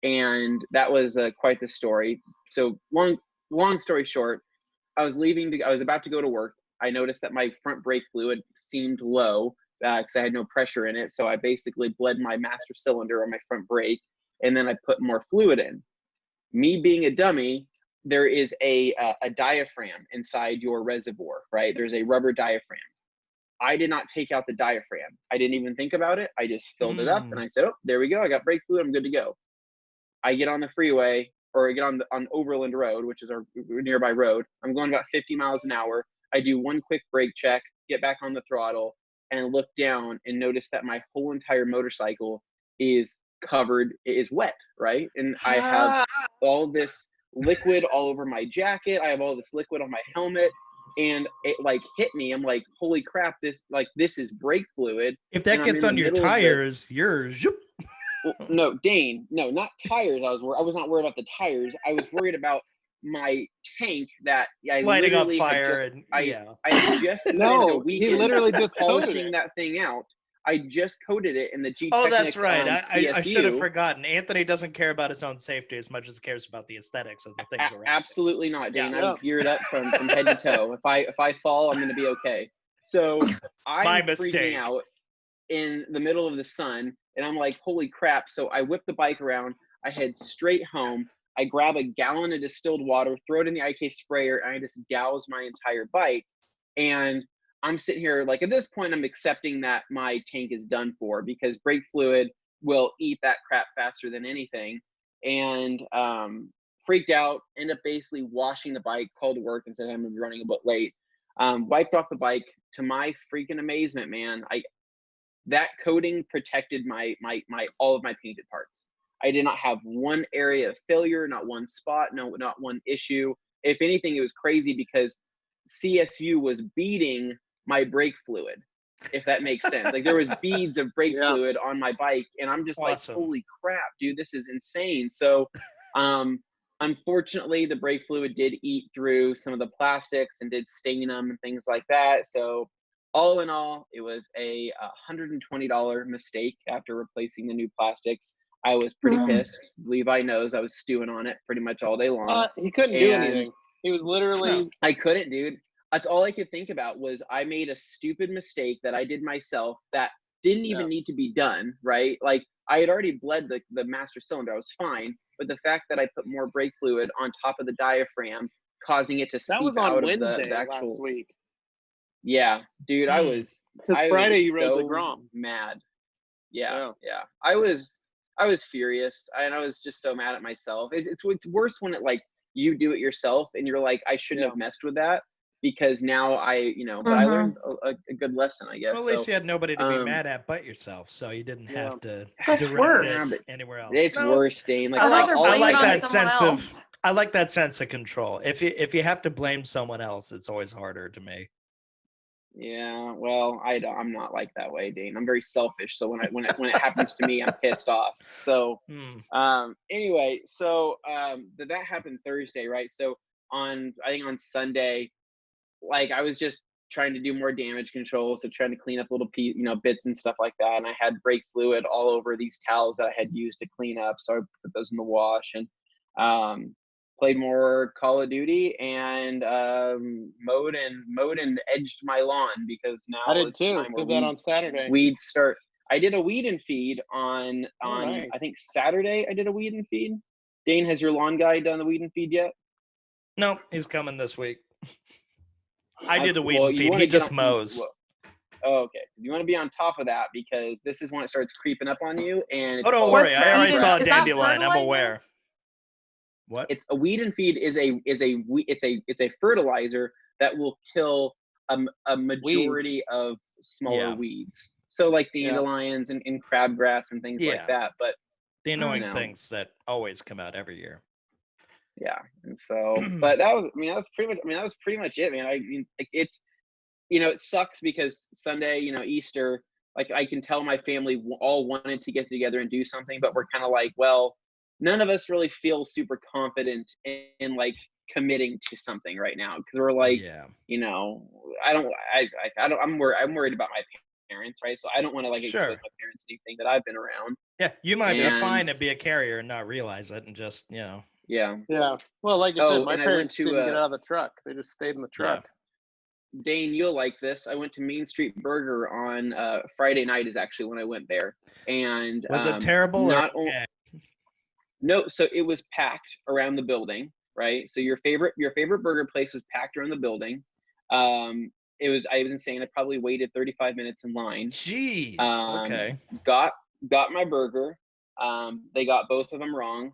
And that was quite the story. So long story short, I was about to go to work. I noticed that my front brake fluid seemed low because I had no pressure in it. So I basically bled my master cylinder on my front brake, and then I put more fluid in. Me being a dummy, there is a diaphragm inside your reservoir, right? There's a rubber diaphragm. I did not take out the diaphragm. I didn't even think about it. I just filled it up, and I said, oh, there we go. I got brake fluid. I'm good to go. I get on the freeway, or I get on Overland Road, which is our nearby road. I'm going about 50 miles an hour. I do one quick brake check, get back on the throttle, and look down and notice that my whole entire motorcycle is wet, right? And I have all this liquid all over my jacket. I have all this liquid on my helmet, and it like hit me. I'm like, holy crap, this is brake fluid. If that gets on your tires, you're zoop. Well, no, Dane, no, not tires. I was not worried about the tires. I was worried about my tank that I lighting up literally fire. I had just spent a weekend he literally just coated polishing it. that thing out. I just coated it in the G. Oh, that's right. I should have CSU. forgotten. Anthony doesn't care about his own safety as much as he cares about the aesthetics of the things around. Absolutely not, Dane. Yeah. I was geared up from head to toe. If I fall, I'm going to be okay. So I'm My freaking mistake. out. in the middle of the sun, and I'm like, holy crap. So I whip the bike around, I head straight home, I grab a gallon of distilled water, throw it in the IK sprayer, and I just douse my entire bike. And I'm sitting here, like, at this point, I'm accepting that my tank is done for, because brake fluid will eat that crap faster than anything. And freaked out, end up basically washing the bike, called to work and said, I'm gonna be running a bit late. Wiped off the bike. To my freaking amazement, man, that coating protected my all of my painted parts. I did not have one area of failure, not one spot, not one issue. If anything, it was crazy because CSU was beading my brake fluid, if that makes sense. Like, there was beads of brake fluid on my bike, and I'm just Awesome. like, holy crap, dude, this is insane. So unfortunately, the brake fluid did eat through some of the plastics and did stain them and things like that. So all in all, it was a $120 mistake after replacing the new plastics. I was pretty pissed. Levi knows I was stewing on it pretty much all day long. He couldn't do anything. He was literally. I couldn't, dude. That's all I could think about was I made a stupid mistake that I did myself that didn't even need to be done, right? Like, I had already bled the master cylinder. I was fine. But the fact that I put more brake fluid on top of the diaphragm, causing it to seep That was out on of Wednesday the actual last week. Yeah, dude, I was Because Friday you rode the so Grom. mad. Yeah. I was furious, and I was just so mad at myself. It's worse when it, like, you do it yourself and you're like, I shouldn't have messed with that, because now but I learned a good lesson, I guess. Well, at least you had nobody to be mad at but yourself, so you didn't have to That's direct worse. it anywhere else. It's worse, Dane. Like, I'd rather I blame like it on that someone sense else. of I like that sense of control. If you have to blame someone else, it's always harder to me. Yeah, well, I'm not like that way, Dane. I'm very selfish. So when it happens to me, I'm pissed off. So anyway, so that happened Thursday, right? So I think on Sunday, like, I was just trying to do more damage control, so trying to clean up little bits and stuff like that. And I had brake fluid all over these towels that I had used to clean up, so I put those in the wash and played more Call of Duty and mowed and edged my lawn, because now I did it's the too. time where Did that on Saturday. weeds start. I did a weed and feed on nice. I think Saturday. I did a weed and feed. Dane, has your lawn guy done the weed and feed yet? No, he's coming this week. I do the weed and you feed. wanna He get just on- mows. Okay, you want to be on top of that, because this is when it starts creeping up on you. And it's Oh, don't all- worry. What's I already weed saw a and- is that dandelion. I'm fertilizer? aware. What? It's a weed and feed is a fertilizer that will kill a majority of smaller weeds. So like dandelions and crabgrass and things like that. But the annoying things that always come out every year. Yeah, and so, but that was pretty much it, man. I mean, it's, it sucks because Sunday, Easter, like, I can tell my family all wanted to get together and do something, but we're kind of like, well, none of us really feel super confident in like committing to something right now, because we're like, I'm worried about my parents, right? So I don't want to like expose my parents anything that I've been around. Yeah, you might be fine to be a carrier and not realize it, and just Yeah. Well, like I said, my and parents didn't get out of the truck. They just stayed in the truck. Dane, you'll like this. I went to Main Street Burger on Friday night is actually when I went there. And was it terrible? No, so it was packed around the building, right? So your favorite burger place was packed around the building. I was insane. I probably waited 35 minutes in line. Jeez. Okay. Got my burger. They got both of them wrong.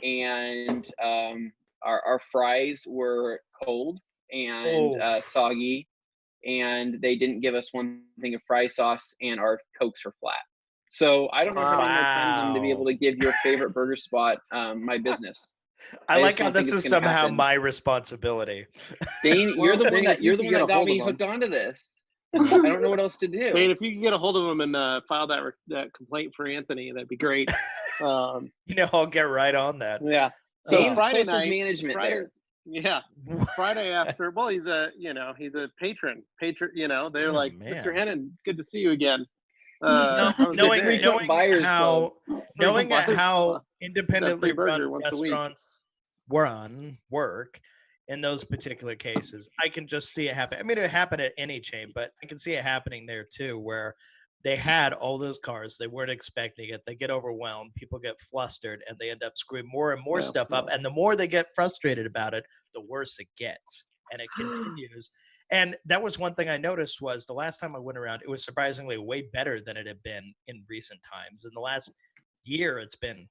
And our fries were cold and soggy, and they didn't give us one thing of fry sauce, and our Cokes were flat. So I don't know how many more times I'm going to be able to give your favorite burger spot my business. I like how this is somehow my responsibility. Dane, you're the one that got me hooked onto this. I don't know what else to do. Dane, if you could get a hold of him and file that complaint for Anthony, that'd be great. I'll get right on that. Yeah. So Friday night, management there. Yeah. Friday after, well, he's a patron. They're like, Mr. Hennen, good to see you again. Knowing how independently run restaurants work in those particular cases, I can just see it happen. I mean, it happened at any chain, but I can see it happening there too, where they had all those cars. They weren't expecting it. They get overwhelmed. People get flustered, and they end up screwing more and more stuff up. And the more they get frustrated about it, the worse it gets. And it continues. And that was one thing I noticed was the last time I went around, it was surprisingly way better than it had been in recent times. In the last year, it's been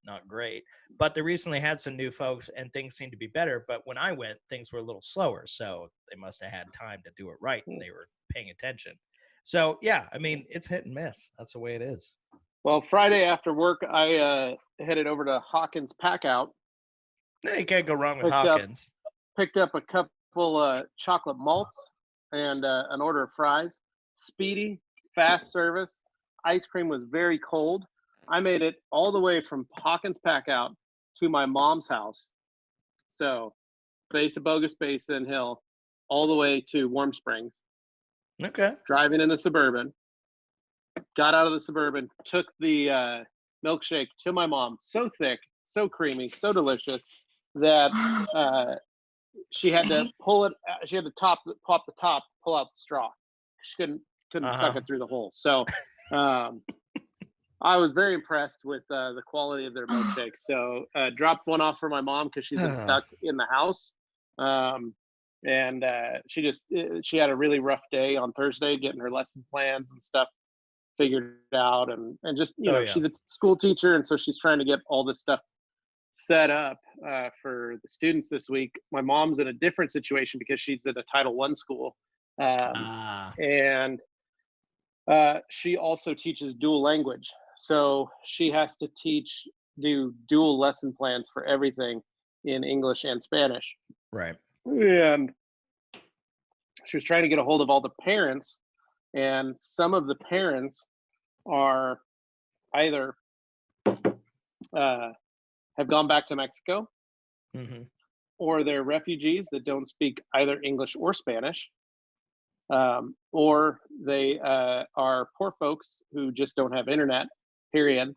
not great. But they recently had some new folks, and things seem to be better. But when I went, things were a little slower. So they must have had time to do it right, and they were paying attention. So, yeah, I mean, it's hit and miss. That's the way it is. Well, Friday after work, I headed over to Hawkins Pack Out. No, you can't go wrong with Hawkins. Picked up a couple chocolate malts and an order of fries. Speedy, fast service. Ice cream was very cold. I made it all the way from Hawkins Pack Out to my mom's house. So, base of Bogus Basin Hill, all the way to Warm Springs. Okay. Driving in the Suburban. Got out of the Suburban, took the milkshake to my mom. So thick, so creamy, so delicious that she had to pull it. She had to pop the top, pull out the straw. She couldn't suck it through the hole. So I was very impressed with the quality of their milkshake. So dropped one off for my mom because she's been stuck in the house. And she had a really rough day on Thursday getting her lesson plans and stuff figured out, and just she's a school teacher, and so she's trying to get all this stuff set up for the students this week. My mom's in a different situation because she's at a Title I school, and she also teaches dual language, so she has to do dual lesson plans for everything in English and Spanish. Right. And she was trying to get a hold of all the parents, and some of the parents are either have gone back to Mexico, or they're refugees that don't speak either English or Spanish, or they are poor folks who just don't have internet, period.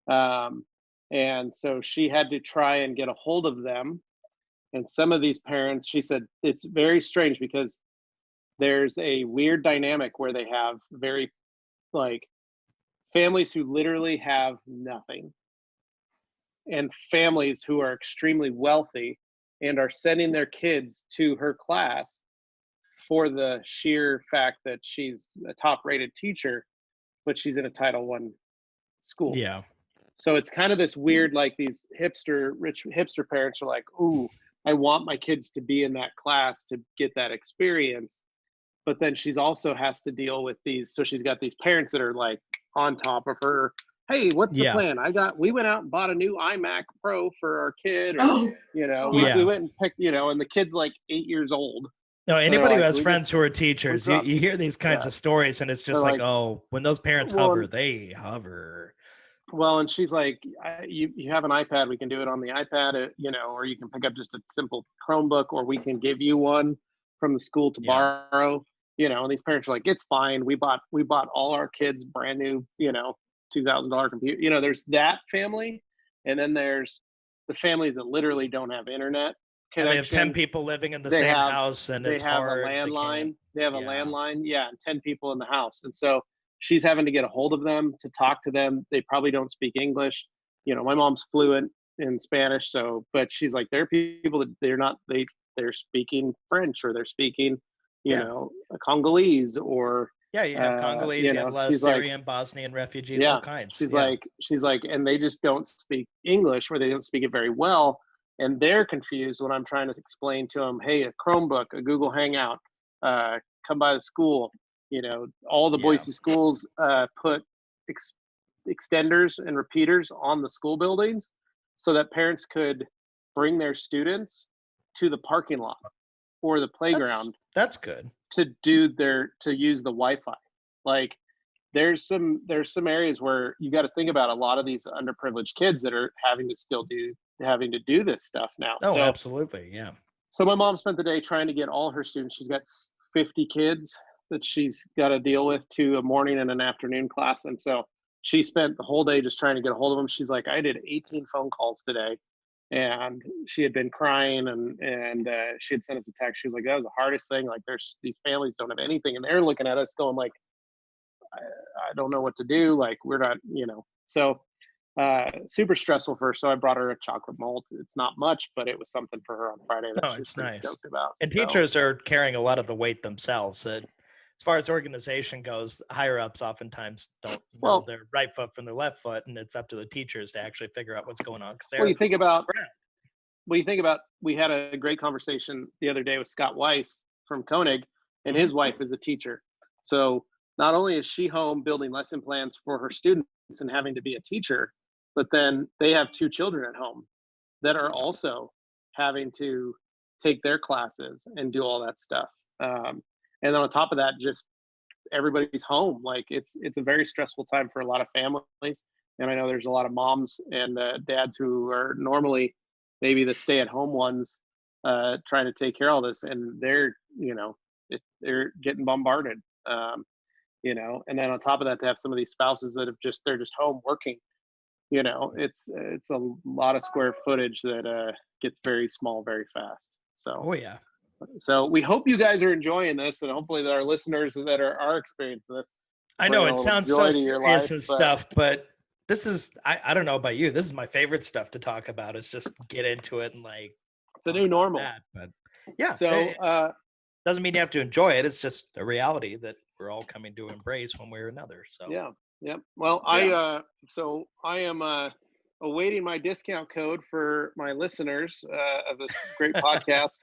And so she had to try and get a hold of them. And some of these parents, she said, it's very strange because there's a weird dynamic where they have very families who literally have nothing, and families who are extremely wealthy and are sending their kids to her class for the sheer fact that she's a top-rated teacher, but she's in a Title I school. Yeah. So it's kind of this weird, these rich hipster parents are like, ooh, I want my kids to be in that class to get that experience. But then she's also has to deal with these. So she's got these parents that are on top of her. Hey, what's the plan? We went out and bought a new iMac Pro for our kid. Or, we went and picked, and the kid's 8 years old. No, anybody who has friends who are teachers, you hear these kinds of stories, and it's just when those parents hover, they hover. Well, and she's like, you have an iPad, we can do it on the iPad, or you can pick up just a simple Chromebook, or we can give you one from the school to borrow, and these parents are like, it's fine. We bought all our kids brand new, $2,000 computer. There's that family. And then there's the families that literally don't have internet connection. And they have 10 people living in the same house, and it's hard. They have a landline. Yeah. And 10 people in the house. And so she's having to get a hold of them to talk to them. They probably don't speak English. My mom's fluent in Spanish. So, but she's like, there are people that they're speaking French, or they're speaking, Congolese, or you have Congolese, you have Syrian, Bosnian refugees, all kinds. She's like, and they just don't speak English, or they don't speak it very well. And they're confused when I'm trying to explain to them, hey, a Chromebook, a Google Hangout, come by the school. All the Boise schools put extenders and repeaters on the school buildings so that parents could bring their students to the parking lot or the playground. That's good. To use the Wi-Fi. There's some areas where you got to think about a lot of these underprivileged kids that are having to do this stuff now. Oh, so, absolutely. Yeah. So my mom spent the day trying to get all her students. She's got 50 kids that she's got to deal with, to a morning and an afternoon class. And so she spent the whole day just trying to get a hold of them. She's like, I did 18 phone calls today, and she had been crying, and she had sent us a text. She was like, that was the hardest thing. These families don't have anything, and they're looking at us going I don't know what to do. Like, we're not, so super stressful first. So I brought her a chocolate malt. It's not much, but it was something for her on Friday that Oh, she was it's pretty nice. stoked about. And So, teachers are carrying a lot of the weight themselves. As far as organization goes, higher ups oftentimes don't know their right foot from their left foot, and it's up to the teachers to actually figure out what's going on. you think about, we had a great conversation the other day with Scott Weiss from Koenig, and his wife is a teacher. So not only is she home building lesson plans for her students and having to be a teacher, but then they have 2 children at home that are also having to take their classes and do all that stuff. And then on top of that, just everybody's home. Like, it's a very stressful time for a lot of families. And I know there's a lot of moms and dads who are normally maybe the stay-at-home ones trying to take care of all this, and they're they're getting bombarded. And then on top of that, to have some of these spouses that they're just home working. It's a lot of square footage that gets very small very fast. So So we hope you guys are enjoying this, and hopefully that our listeners that are experiencing this. I know it sounds so serious and stuff, but this is, I don't know about you, this is my favorite stuff to talk about. It's just get into it and like, it's a new normal. But yeah, so doesn't mean you have to enjoy it. It's just a reality that we're all coming to embrace one way or another. So yeah. Well, I am awaiting my discount code for my listeners of this great podcast.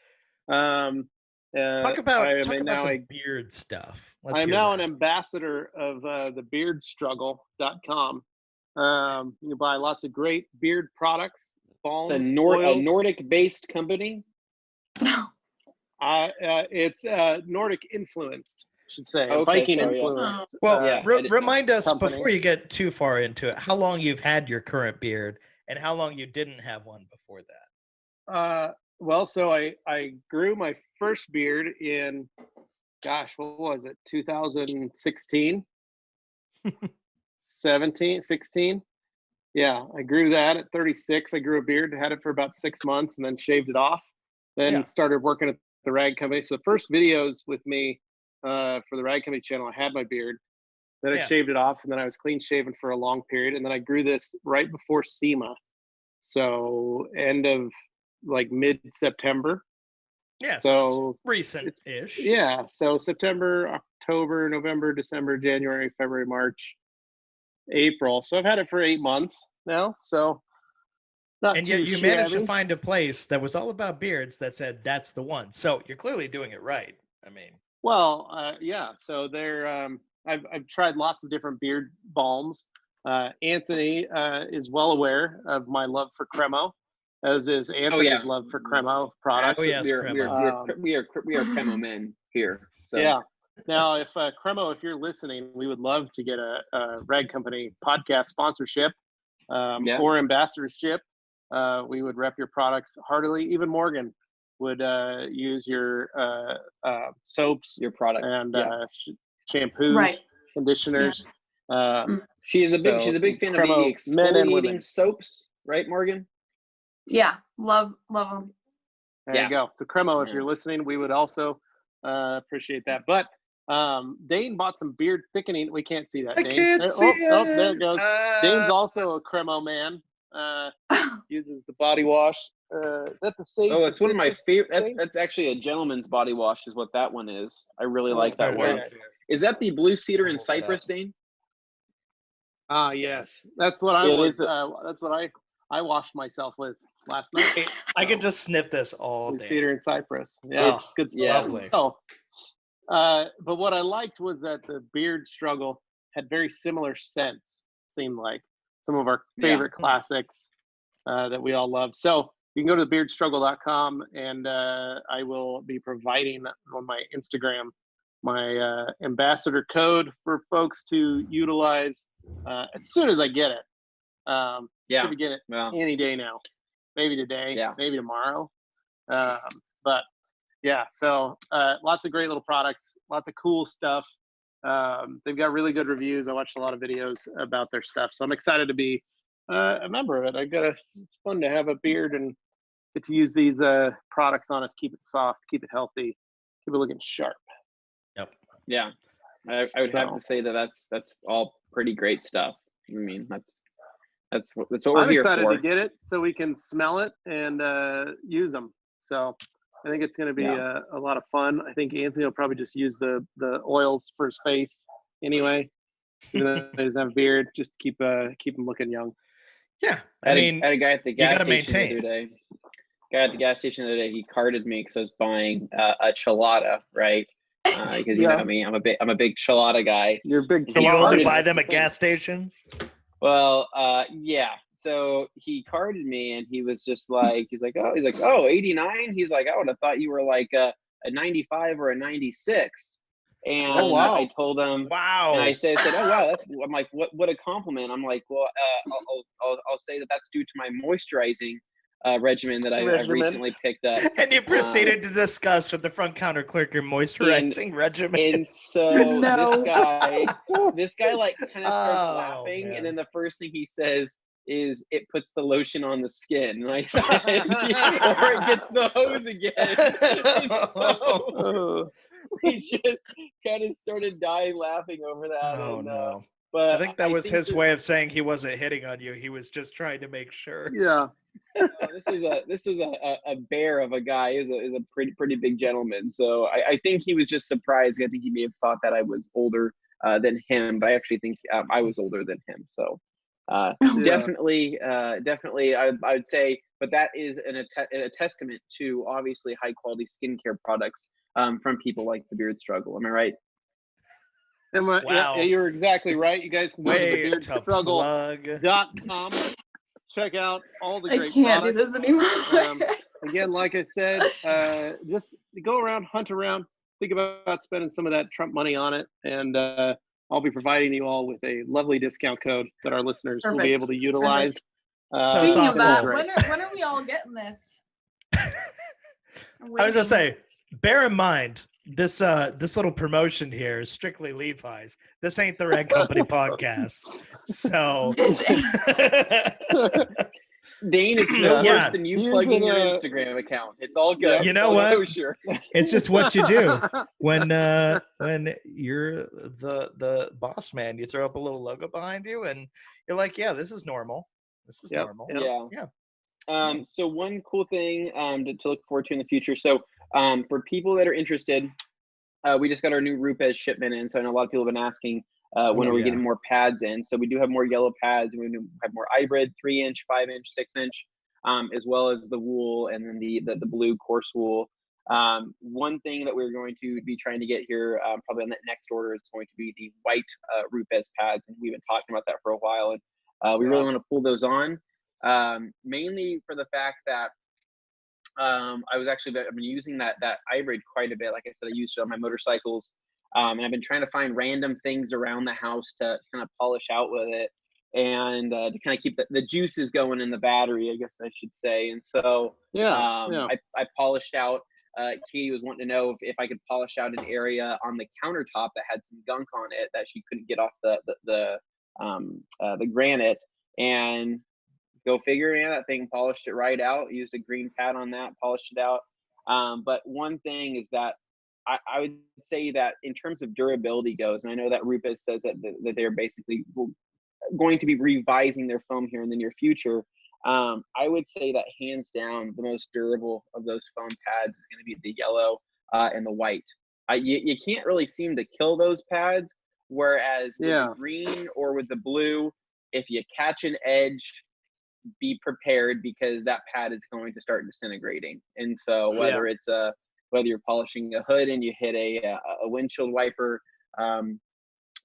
Talk about the beard stuff. I am now an ambassador of the beardstruggle.com. You can buy lots of great beard products, balms, it's a Nordic-based company. It's Nordic influenced, I should say. Okay, Viking influenced. Well, remind us before you get too far into it, how long you've had your current beard and how long you didn't have one before that. Well, so I grew my first beard in, gosh, what was it? 2016, 16. Yeah, I grew that at 36. I grew a beard, had it for about 6 months, and then shaved it off. Then started working at the rag company. So the first videos with me for the rag company channel, I had my beard. Then I shaved it off, and then I was clean shaven for a long period. And then I grew this right before SEMA. So end of like mid-September. Yeah, so it's recent-ish. Yeah, so September, October, November, December, January, February, March, April. So I've had it for 8 months now. So not and too yet you managed to find a place that was all about beards that said that's the one. So you're clearly doing it right. I mean, well, yeah. So they're I've tried lots of different beard balms. Anthony is well aware of my love for Cremo, as is Anthony's love for Cremo products. Oh yes, we are Cremo men here. So yeah. Now, if Cremo, if you're listening, we would love to get a Rag Company podcast sponsorship or ambassadorship. We would rep your products heartily. Even Morgan would use your soaps, your products, and shampoos, conditioners. She's a big fan of the exfoliating soaps, right, Morgan? Yeah, love them. There you go. So Cremo, if you're listening, we would also appreciate that. But Dane bought some beard thickening. We can't see that. I Dane. can't see it. Oh, there it goes. Dane's also a Cremo man. Uses the body wash. Is that the same? Oh, it's one of my favorite. That's actually a gentleman's body wash, is what that one is. I really like that one. Nice. Is that the blue cedar and cypress, Dane? Yes. That's what I was. That's what I washed myself with last night. I could just sniff this all day. Cedar and cypress. Yeah, it's good stuff. Lovely. Oh, but what I liked was that the beard struggle had very similar scents. Seemed like some of our favorite classics that we all love. So you can go to thebeardstruggle.com, and I will be providing on my Instagram my ambassador code for folks to utilize as soon as I get it. Should we get it any day now? Maybe today, maybe tomorrow. But yeah, so lots of great little products, lots of cool stuff. They've got really good reviews. I watched a lot of videos about their stuff, so I'm excited to be a member of it. It's fun to have a beard and get to use these products on it to keep it soft, keep it healthy, keep it looking sharp. Yep. Yeah. I would have So. to say that's all pretty great stuff. I mean, that's what I'm we're here excited for. to get it so we can smell it and use them. So I think it's going to be a lot of fun. I think Anthony will probably just use the oils for his face anyway. Even though he doesn't have a beard, just keep him looking young. Yeah, I had a guy at the gas station the maintain. other day. He carded me because I was buying a chelada, right? Because you know me, I'm a big chelada guy. You're a big. Do you only buy chelada them at fan. gas stations? Well, yeah. So he carded me, and he was just like, he's like, oh, 89. He's like, I would have thought you were like a 95 or a 96. And Oh, wow. I told him, Wow. and I said, oh wow, I'm like, what a compliment. I'm like, well, I'll say that's due to my moisturizing regimen that I've recently picked up. And you proceeded to discuss with the front counter clerk your moisturizing regimen. And so No. this guy like kind of starts laughing, man. and then the first thing he says is, it puts the lotion on the skin. And I said, or it gets the hose again. And so we just kind of started dying laughing over that. Oh, and, no. But I think that was his way of saying he wasn't hitting on you. He was just trying to make sure. Yeah. This was a bear of a guy. Is a pretty big gentleman. So I think he was just surprised. I think he may have thought that I was older than him, but I actually think I was older than him. So definitely, I would say. But that is a testament to obviously high quality skincare products from people like the Beard Struggle. Am I right? Wow. Yeah, you're exactly right. You guys can go to Way to plug. thebeardstruggle.com. Check out all the I great can't do products. this anymore. Again, like I said, just go around, hunt around, think about spending some of that Trump money on it, and I'll be providing you all with a lovely discount code that our listeners will be Perfect. able to utilize. So Speaking of that, thoughtful. when are we all getting this? I was gonna say, bear in mind this little promotion here is strictly Levi's. This ain't the Red Company podcast. So Dane, it's no Yeah. worse than you plugging your Instagram account. It's all good. You know what? Sure. it's just what you do when you're the boss man. You throw up a little logo behind you, and you're like, yeah, this is normal. This is normal. Yeah. So one cool thing to look forward to in the future. So for people that are interested, we just got our new Rupes shipment in. So I know a lot of people have been asking when are we getting more pads in. So we do have more yellow pads, and we have more hybrid 3-inch, 5-inch, 6-inch, as well as the wool, and then the blue coarse wool. One thing that we're going to be trying to get here probably on that next order is going to be the white Rupes pads, and we've been talking about that for a while, and we really want to pull those on, mainly for the fact that I've been using that hybrid quite a bit. Like I said, I used it on my motorcycles, and I've been trying to find random things around the house to kind of polish out with it, and to kind of keep the juices going in the battery, I guess I should say. And so I polished out. Katie was wanting to know if I could polish out an area on the countertop that had some gunk on it that she couldn't get off the granite, and go figure. That thing polished it right out. Used a green pad on that, polished it out. But one thing is that I would say that in terms of durability goes, and I know that Rupes says that they're basically going to be revising their foam here in the near future. I would say that hands down, the most durable of those foam pads is going to be the yellow and the white. You can't really seem to kill those pads, whereas with the green or with the blue, if you catch an edge, be prepared, because that pad is going to start disintegrating. And so whether it's whether you're polishing a hood and you hit a windshield wiper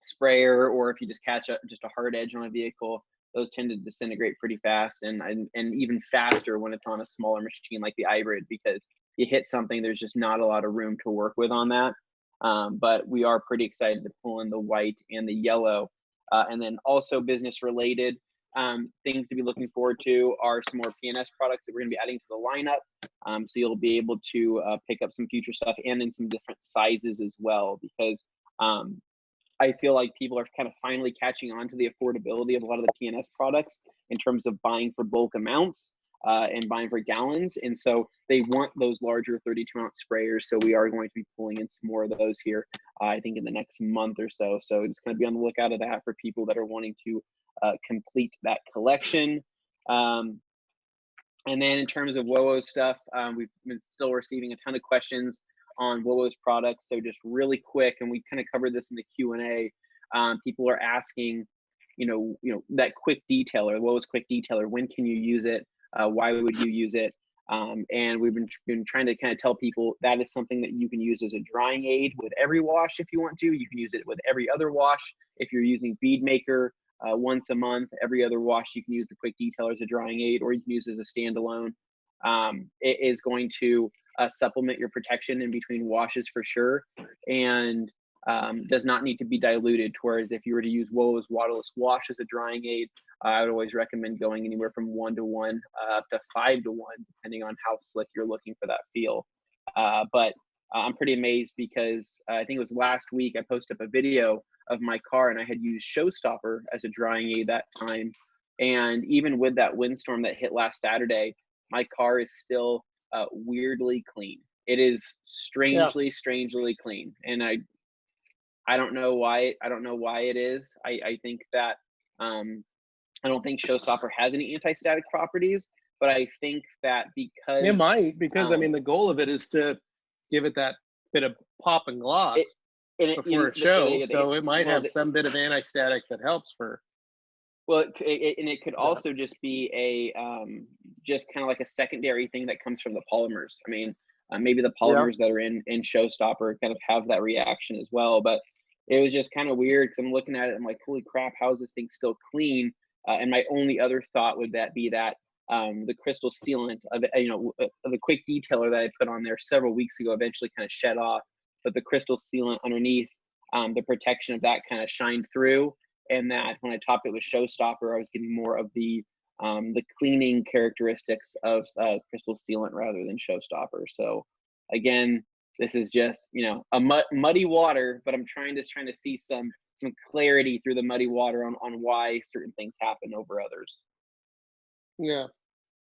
sprayer, or if you just catch just a hard edge on a vehicle, those tend to disintegrate pretty fast, and even faster when it's on a smaller machine like the hybrid, because you hit something, there's just not a lot of room to work with on that. But we are pretty excited to pull in the white and the yellow. And then also business related, things to be looking forward to are some more PNS products that we're going to be adding to the lineup. So you'll be able to pick up some future stuff, and in some different sizes as well, because I feel like people are kind of finally catching on to the affordability of a lot of the PNS products in terms of buying for bulk amounts. and buying for gallons. And so they want those larger 32-ounce sprayers. So we are going to be pulling in some more of those here, I think in the next month or so. So just going to be on the lookout of that for people that are wanting to complete that collection. And then in terms of WOWO stuff, we've been still receiving a ton of questions on WOWO's products. So just really quick, and we kind of covered this in the Q&A, people are asking, you know, that quick detailer, WOWO's quick detailer, when can you use it? Why would you use it? And we've been trying to kind of tell people that is something that you can use as a drying aid with every wash if you want to. You can use it with every other wash. If you're using bead maker, once a month, every other wash, you can use the quick detailer as a drying aid, or you can use it as a standalone. It is going to supplement your protection in between washes for sure, and does not need to be diluted. Whereas if you were to use WOWO's waterless wash as a drying aid, I would always recommend going anywhere from 1 to 1 up to 5 to 1, depending on how slick you're looking for that feel. But I'm pretty amazed because I think it was last week I posted up a video of my car and I had used Showstopper as a drying aid that time. And even with that windstorm that hit last Saturday, my car is still weirdly clean. It is strangely clean. And I don't know why. I don't know why it is. I think that I don't think Showstopper has any anti-static properties, but I think that because it might, because I mean, the goal of it is to give it that bit of pop and gloss before a show, so it might have some bit of anti-static that helps for. Well, and it could also just be a just kind of like a secondary thing that comes from the polymers. I mean, maybe the polymers that are in Showstopper kind of have that reaction as well. But it was just kind of weird because I'm looking at it, I'm like, holy crap, how is this thing still clean? And my only other thought would be that the crystal sealant of the quick detailer that I put on there several weeks ago eventually kind of shed off, but the crystal sealant underneath, the protection of that kind of shined through, and that when I topped it with Showstopper, I was getting more of the cleaning characteristics of crystal sealant rather than Showstopper. So again, this is just, you know, a muddy water, but I'm trying to see some clarity through the muddy water on why certain things happen over others. Yeah,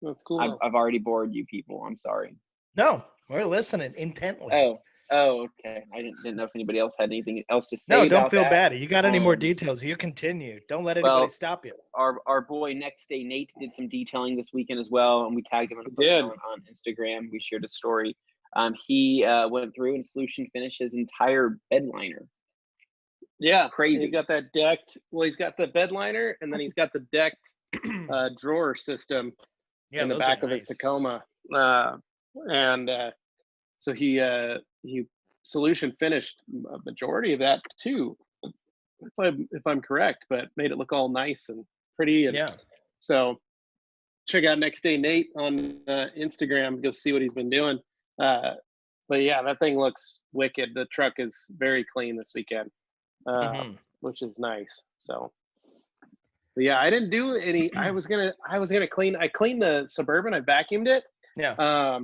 that's cool. I've already bored you people. I'm sorry. No, we're listening intently. Oh, okay. I didn't know if anybody else had anything else to say. No, don't about feel that. bad. You got any more details? You continue. Don't let anybody stop you. Our boy Next Day Nate did some detailing this weekend as well, and we tagged him on Instagram. We shared a story. He went through and solution finished his entire bed liner. Yeah, crazy. He's got that decked. Well, he's got the bed liner, and then he's got the decked drawer system in the back of his Tacoma. So he solution finished a majority of that too, if I'm correct, but made it look all nice and pretty. And so check out Next Day Nate on Instagram. Go see what he's been doing. But yeah, that thing looks wicked. The truck is very clean this weekend, which is nice. So, but yeah, I didn't do any. I was gonna clean. I cleaned the Suburban. I vacuumed it. Yeah.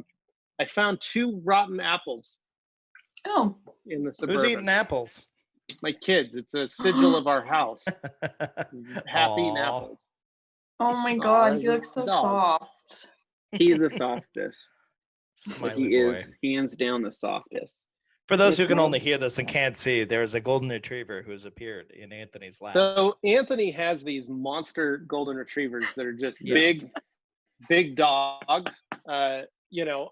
I found 2 rotten apples. Oh. In the Suburban. Who's eating apples? My kids. It's a sigil of our house. Half eaten apples. Oh my God, he looks so soft. He's the softest. Smiley he boy. is hands down the softest. For those who can only hear this and can't see, there's a golden retriever who's appeared in Anthony's lap. So Anthony has these monster golden retrievers that are just big dogs. You know,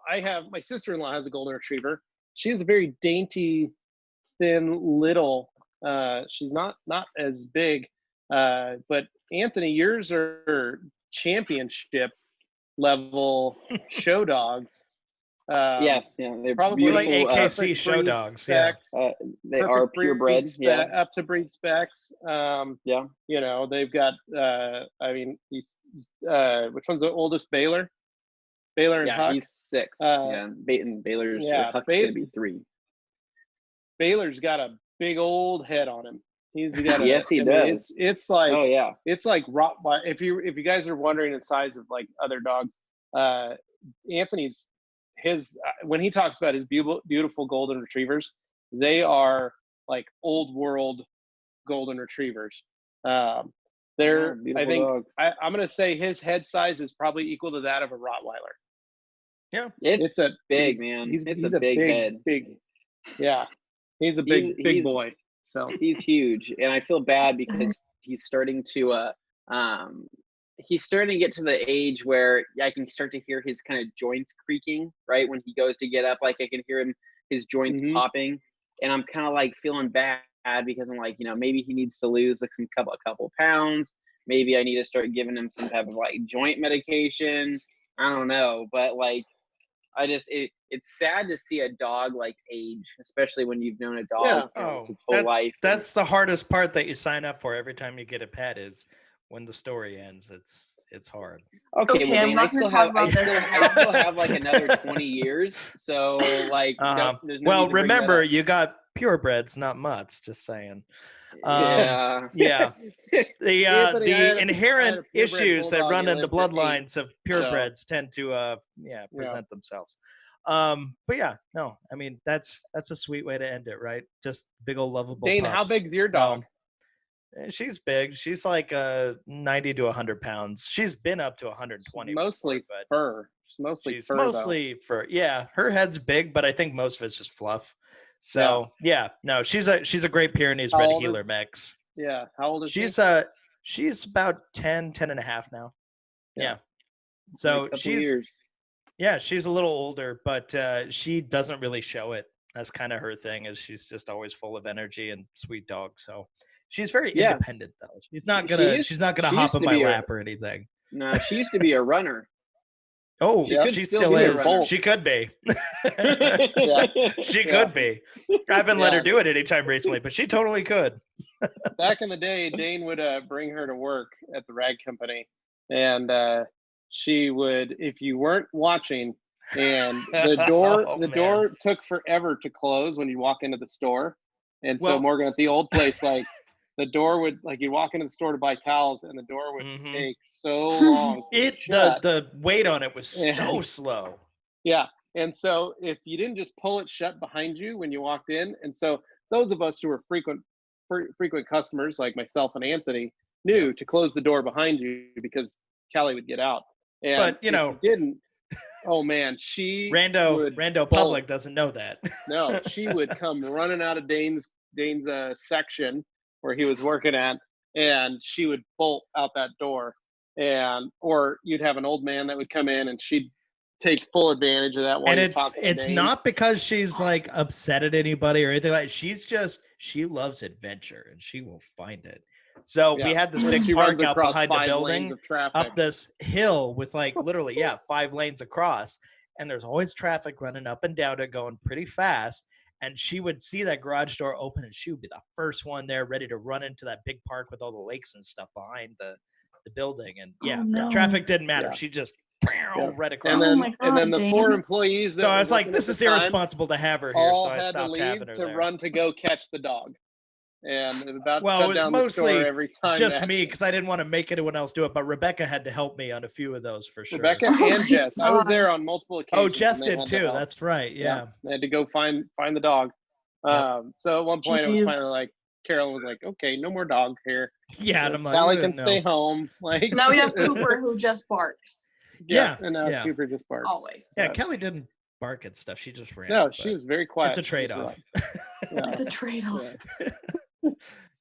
my sister-in-law has a golden retriever. She is a very dainty, thin, little. She's not as big. But Anthony, yours are championship level show dogs. Yes, they're probably like AKC show show dogs. Yeah, they are purebred. Up to breed specs. You know, they've got. I mean, which one's the oldest? Baylor and Huck. He's 6. And Baylor's Huck's gonna be 3. Baylor's got a big old head on him. He's got yes, he does. It's like it's like Rottweiler. If you guys are wondering the size of like other dogs, Anthony's when he talks about his beautiful golden retrievers, they are like old world golden retrievers. They're, I beautiful think, dogs. I'm going to say his head size is probably equal to that of a Rottweiler. It's a big, he's- man. He's It's a big head. Yeah, he's a big He's- boy. So He's huge, and I feel bad because he's starting to get to the age where I can start to hear his kind of joints creaking, right? When he goes to get up, like I can hear his joints Mhm. popping, and I'm kind of like feeling bad because I'm like, maybe he needs to lose like a couple pounds. Maybe I need to start giving him some type of like joint medication. I don't know, but like it's sad to see a dog like age, especially when you've known a dog its whole life. That's the hardest part that you sign up for every time you get a pet is when the story ends. It's hard. Okay, Okay, well, I'm Dane, not I gonna still talk have about this I still have like another 20 years, so like there's no Well, need to bring that remember up. you got purebreds, not mutts. Just saying. Yeah. Yeah. The Anthony, I had a inherent purebred issues that bulldog run that in the lived to 8, bloodlines of purebreds tend to present themselves. But yeah, no, I mean that's a sweet way to end it, right? Just big old lovable Dane, pups. how big's your dog? She's big. She's like 90 to 100 pounds. She's been up to 120. Mostly before, but fur. Mostly she's fur, mostly fur. Yeah, her head's big, but I think most of it's just fluff. So yeah, no, she's a Great Pyrenees How Red old Heeler is- mix. Yeah. How old is she? She's about 10 and a half now. Yeah. In a So couple she's years. she's a little older, but she doesn't really show it. That's kind of her thing, is she's just always full of energy and sweet dog. So she's very independent though. She's not gonna she hop used in to my be lap or anything. No, she used to be a runner. Oh, She could she still still be a is. runner. She could be. Yeah. She could be. I haven't let her Yeah. do it anytime recently, but she totally could. Back in the day, Dane would bring her to work at the rag company, and she would, if you weren't watching, and the door took forever to close when you walk into the store, and so Well- Morgan, at the old place, like the door would, like, you walk into the store to buy towels, and the door would Mhm. take so long. to shut. The weight on it was Yeah. so slow. Yeah. And so if you didn't just pull it shut behind you when you walked in, and so those of us who are frequent customers like myself and Anthony knew to close the door behind you because Callie would get out. And But, if you didn't, oh man, she would Rando bolt. Public doesn't know that. No, she would come running out of Dane's section where he was working at, and she would bolt out that door. And or you'd have an old man that would come in, and she'd take full advantage of that. While And you're talking to it's Dane. not because she's like upset at anybody or anything like that. She loves adventure and she will find it. So we had this big She park runs out across behind the 5 lanes building, of traffic. up this hill with like literally 5 lanes across, and there's always traffic running up and down it, going pretty fast. And she would see that garage door open, and she would be the first one there, ready to run into that big park with all the lakes and stuff behind the building. And traffic didn't matter. Yeah. She just Yeah. right across. And then, my and then God, the Dane. 4 employees that So I were was like, working this at is the time irresponsible to have her here. all So I had to stopped leave having her to there. run to go catch the dog. And it about Well, shut it was down the store mostly every time. just that- me, because I didn't want to make anyone else do it. But Rebecca had to help me on a few of those for sure. Rebecca Oh and my Jess. I was God. there on multiple occasions. Oh, Jess and they did had to too. help. That's right. Yeah. They had to go find the dog. So at one point, it was Jeez. finally like, Carolyn was like, okay, no more dog here. Yeah. And I'm like, Callie "Ugh, can no." stay home. Like Now we have Cooper who just barks Yeah, And now yeah. Cooper just barks. always. Yeah, Yeah. Kelly didn't bark at stuff. She just ran. No, but she was very quiet. It's a She was trade-off. Yeah. It's a trade-off.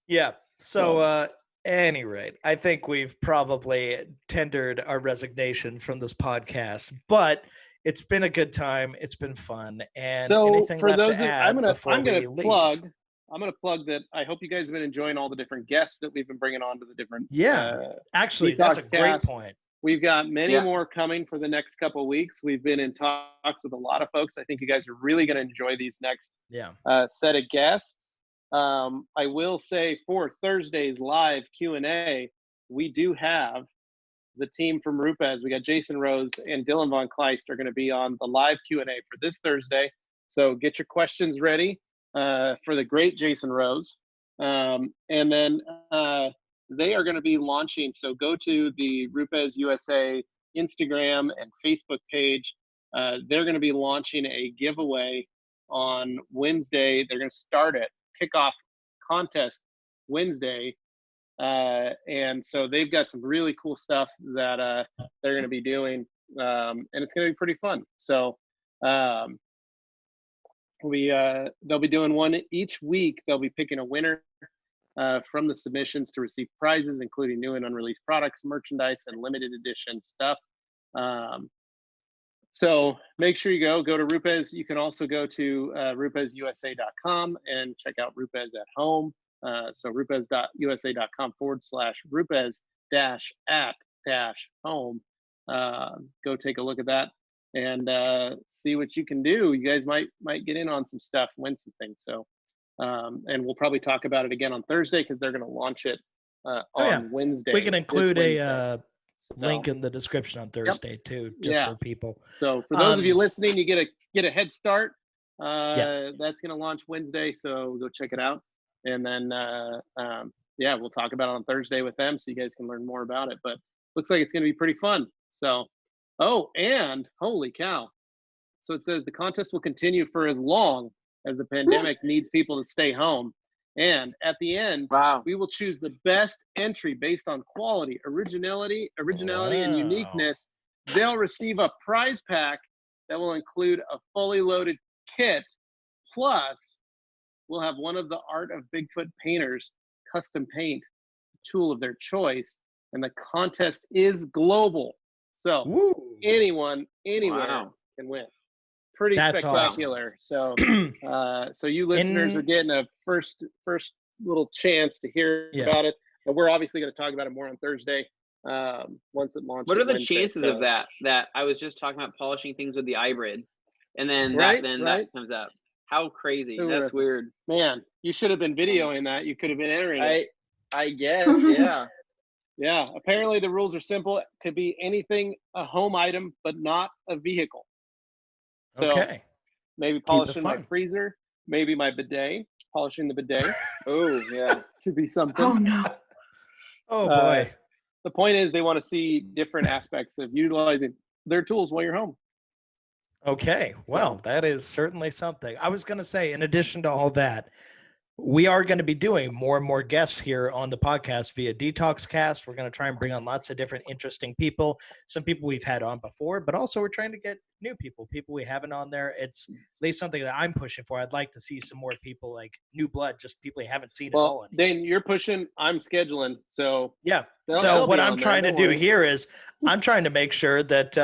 Yeah. So, any rate, I think we've probably tendered our resignation from this podcast, but it's been a good time. It's been fun. And So anything for left those, to add I'm gonna leave? plug. I'm gonna plug that. I hope you guys have been enjoying all the different guests that we've been bringing on to the different. Yeah. Actually, that's a Detox great Cast. point. We've got many Yeah. more coming for the next couple of weeks. We've been in talks with a lot of folks. I think you guys are really going to enjoy these next Yeah. set of guests. I will say for Thursday's live Q&A, we do have the team from Rupes. We got Jason Rose and Dylan Von Kleist are going to be on the live Q&A for this Thursday. So get your questions ready for the great Jason Rose. And then they are going to be launching. So go to the Rupes USA Instagram and Facebook page. They're going to be launching a giveaway on Wednesday. They're going to start it, kickoff contest Wednesday And so they've got some really cool stuff that they're going to be doing, and it's going to be pretty fun. So they'll be doing one each week. They'll be picking a winner from the submissions to receive prizes, including new and unreleased products, merchandise, and limited edition stuff. So make sure you go to Rupes. You can also go to rupesusa.com and check out Rupes at home. So rupes.usa.com/Rupes-at-home. Go take a look at that and see what you can do. You guys might get in on some stuff, win some things. So, and we'll probably talk about it again on Thursday because they're going to launch it on Wednesday. We can include a link in the description on Thursday too, just for people. So for those of you listening, you get a head start. That's going to launch Wednesday, so go check it out. And then we'll talk about it on Thursday with them, so you guys can learn more about it. But looks like it's going to be pretty fun. So, and holy cow! So it says the contest will continue for as long as the pandemic needs people to stay home. And at the end, we will choose the best entry based on quality, originality, and uniqueness. They'll receive a prize pack that will include a fully loaded kit. Plus, we'll have one of the Art of Bigfoot painters custom paint a tool of their choice. And the contest is global. So anyone, anywhere can win. Pretty spectacular. Awesome. So you listeners are getting a first little chance to hear about it. And we're obviously going to talk about it more on Thursday once it launches. What are the Wednesday, chances of that? That I was just talking about polishing things with the hybrid, and then that comes out. How crazy! That's weird. Man, you should have been videoing that. You could have been entering it. I guess, yeah. Yeah. Apparently the rules are simple. It could be anything, a home item, but not a vehicle. So maybe polishing my freezer, maybe my bidet, polishing the bidet. Oh, yeah. Could be something. Oh, no. Oh, boy. The point is they want to see different aspects of utilizing their tools while you're home. Okay. Well, that is certainly something. I was going to say, in addition to all that, we are going to be doing more and more guests here on the podcast via Detox Cast. We're going to try and bring on lots of different interesting people, some people we've had on before, but also we're trying to get new people we haven't on there. It's at least something that I'm pushing for. I'd like to see some more people, like new blood, just people you haven't seen at all. Dane, you're pushing, I'm scheduling. So yeah. So what I'm trying to do here is I'm trying to make sure that,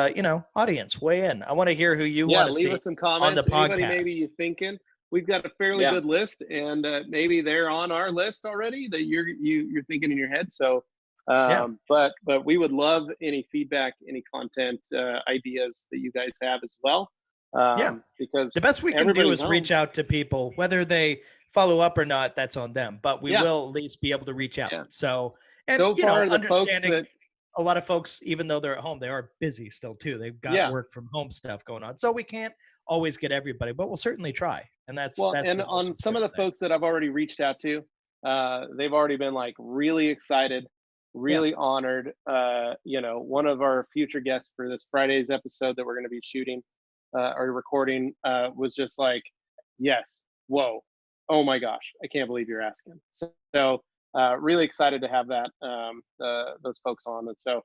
audience, weigh in. I want to hear who you want to see leave us some comments on the podcast. Anybody maybe you're thinking. We've got a fairly good list, and maybe they're on our list already that you're thinking in your head. So, but we would love any feedback, any content ideas that you guys have as well. Because the best we can do is reach out to people, whether they follow up or not. That's on them, but we will at least be able to reach out. So, and so far, the understanding folks a lot of folks, even though they're at home, they are busy still too. They've got work from home stuff going on, so we can't always get everybody, but we'll certainly try. And that's and on some of the folks that I've already reached out to, they've already been like really excited, really honored. One of our future guests for this Friday's episode that we're going to be shooting or recording was just like, yes, whoa, oh my gosh, I can't believe you're asking. So really excited to have that those folks on. And so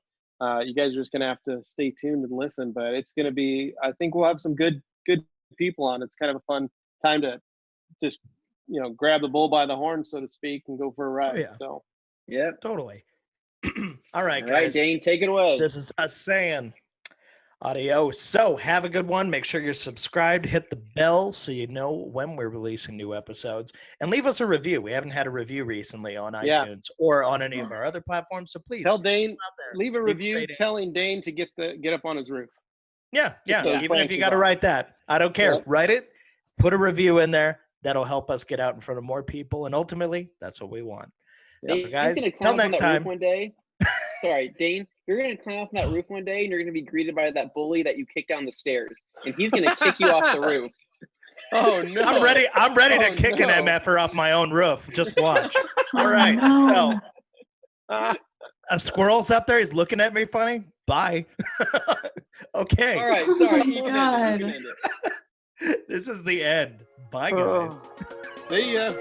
you guys are just going to have to stay tuned and listen, but it's going to be, I think we'll have some good people on. It's kind of a fun time to just, grab the bull by the horn, so to speak, and go for a ride. Oh, yeah. So, yeah, totally. All right, guys. All right, Dane, take it away. This is us saying adios. So have a good one. Make sure you're subscribed. Hit the bell so you know when we're releasing new episodes. And leave us a review. We haven't had a review recently on iTunes or on any of our other platforms. So please tell Dane, leave a review telling Dane to get up on his roof. Yeah. Even if you got to write that, I don't care. Yeah. Write it. Put a review in there. That'll help us get out in front of more people. And ultimately, that's what we want. Yeah. So guys, till next time. One day. Sorry, Dane, you're going to climb off that roof one day and you're going to be greeted by that bully that you kicked down the stairs. And he's going to kick you off the roof. Oh, no. I'm ready to kick an MFer off my own roof. Just watch. All right. So a squirrel's up there. He's looking at me funny. Bye. Okay. All right. Sorry. Oh, God. This is the end. Bye, guys. See ya.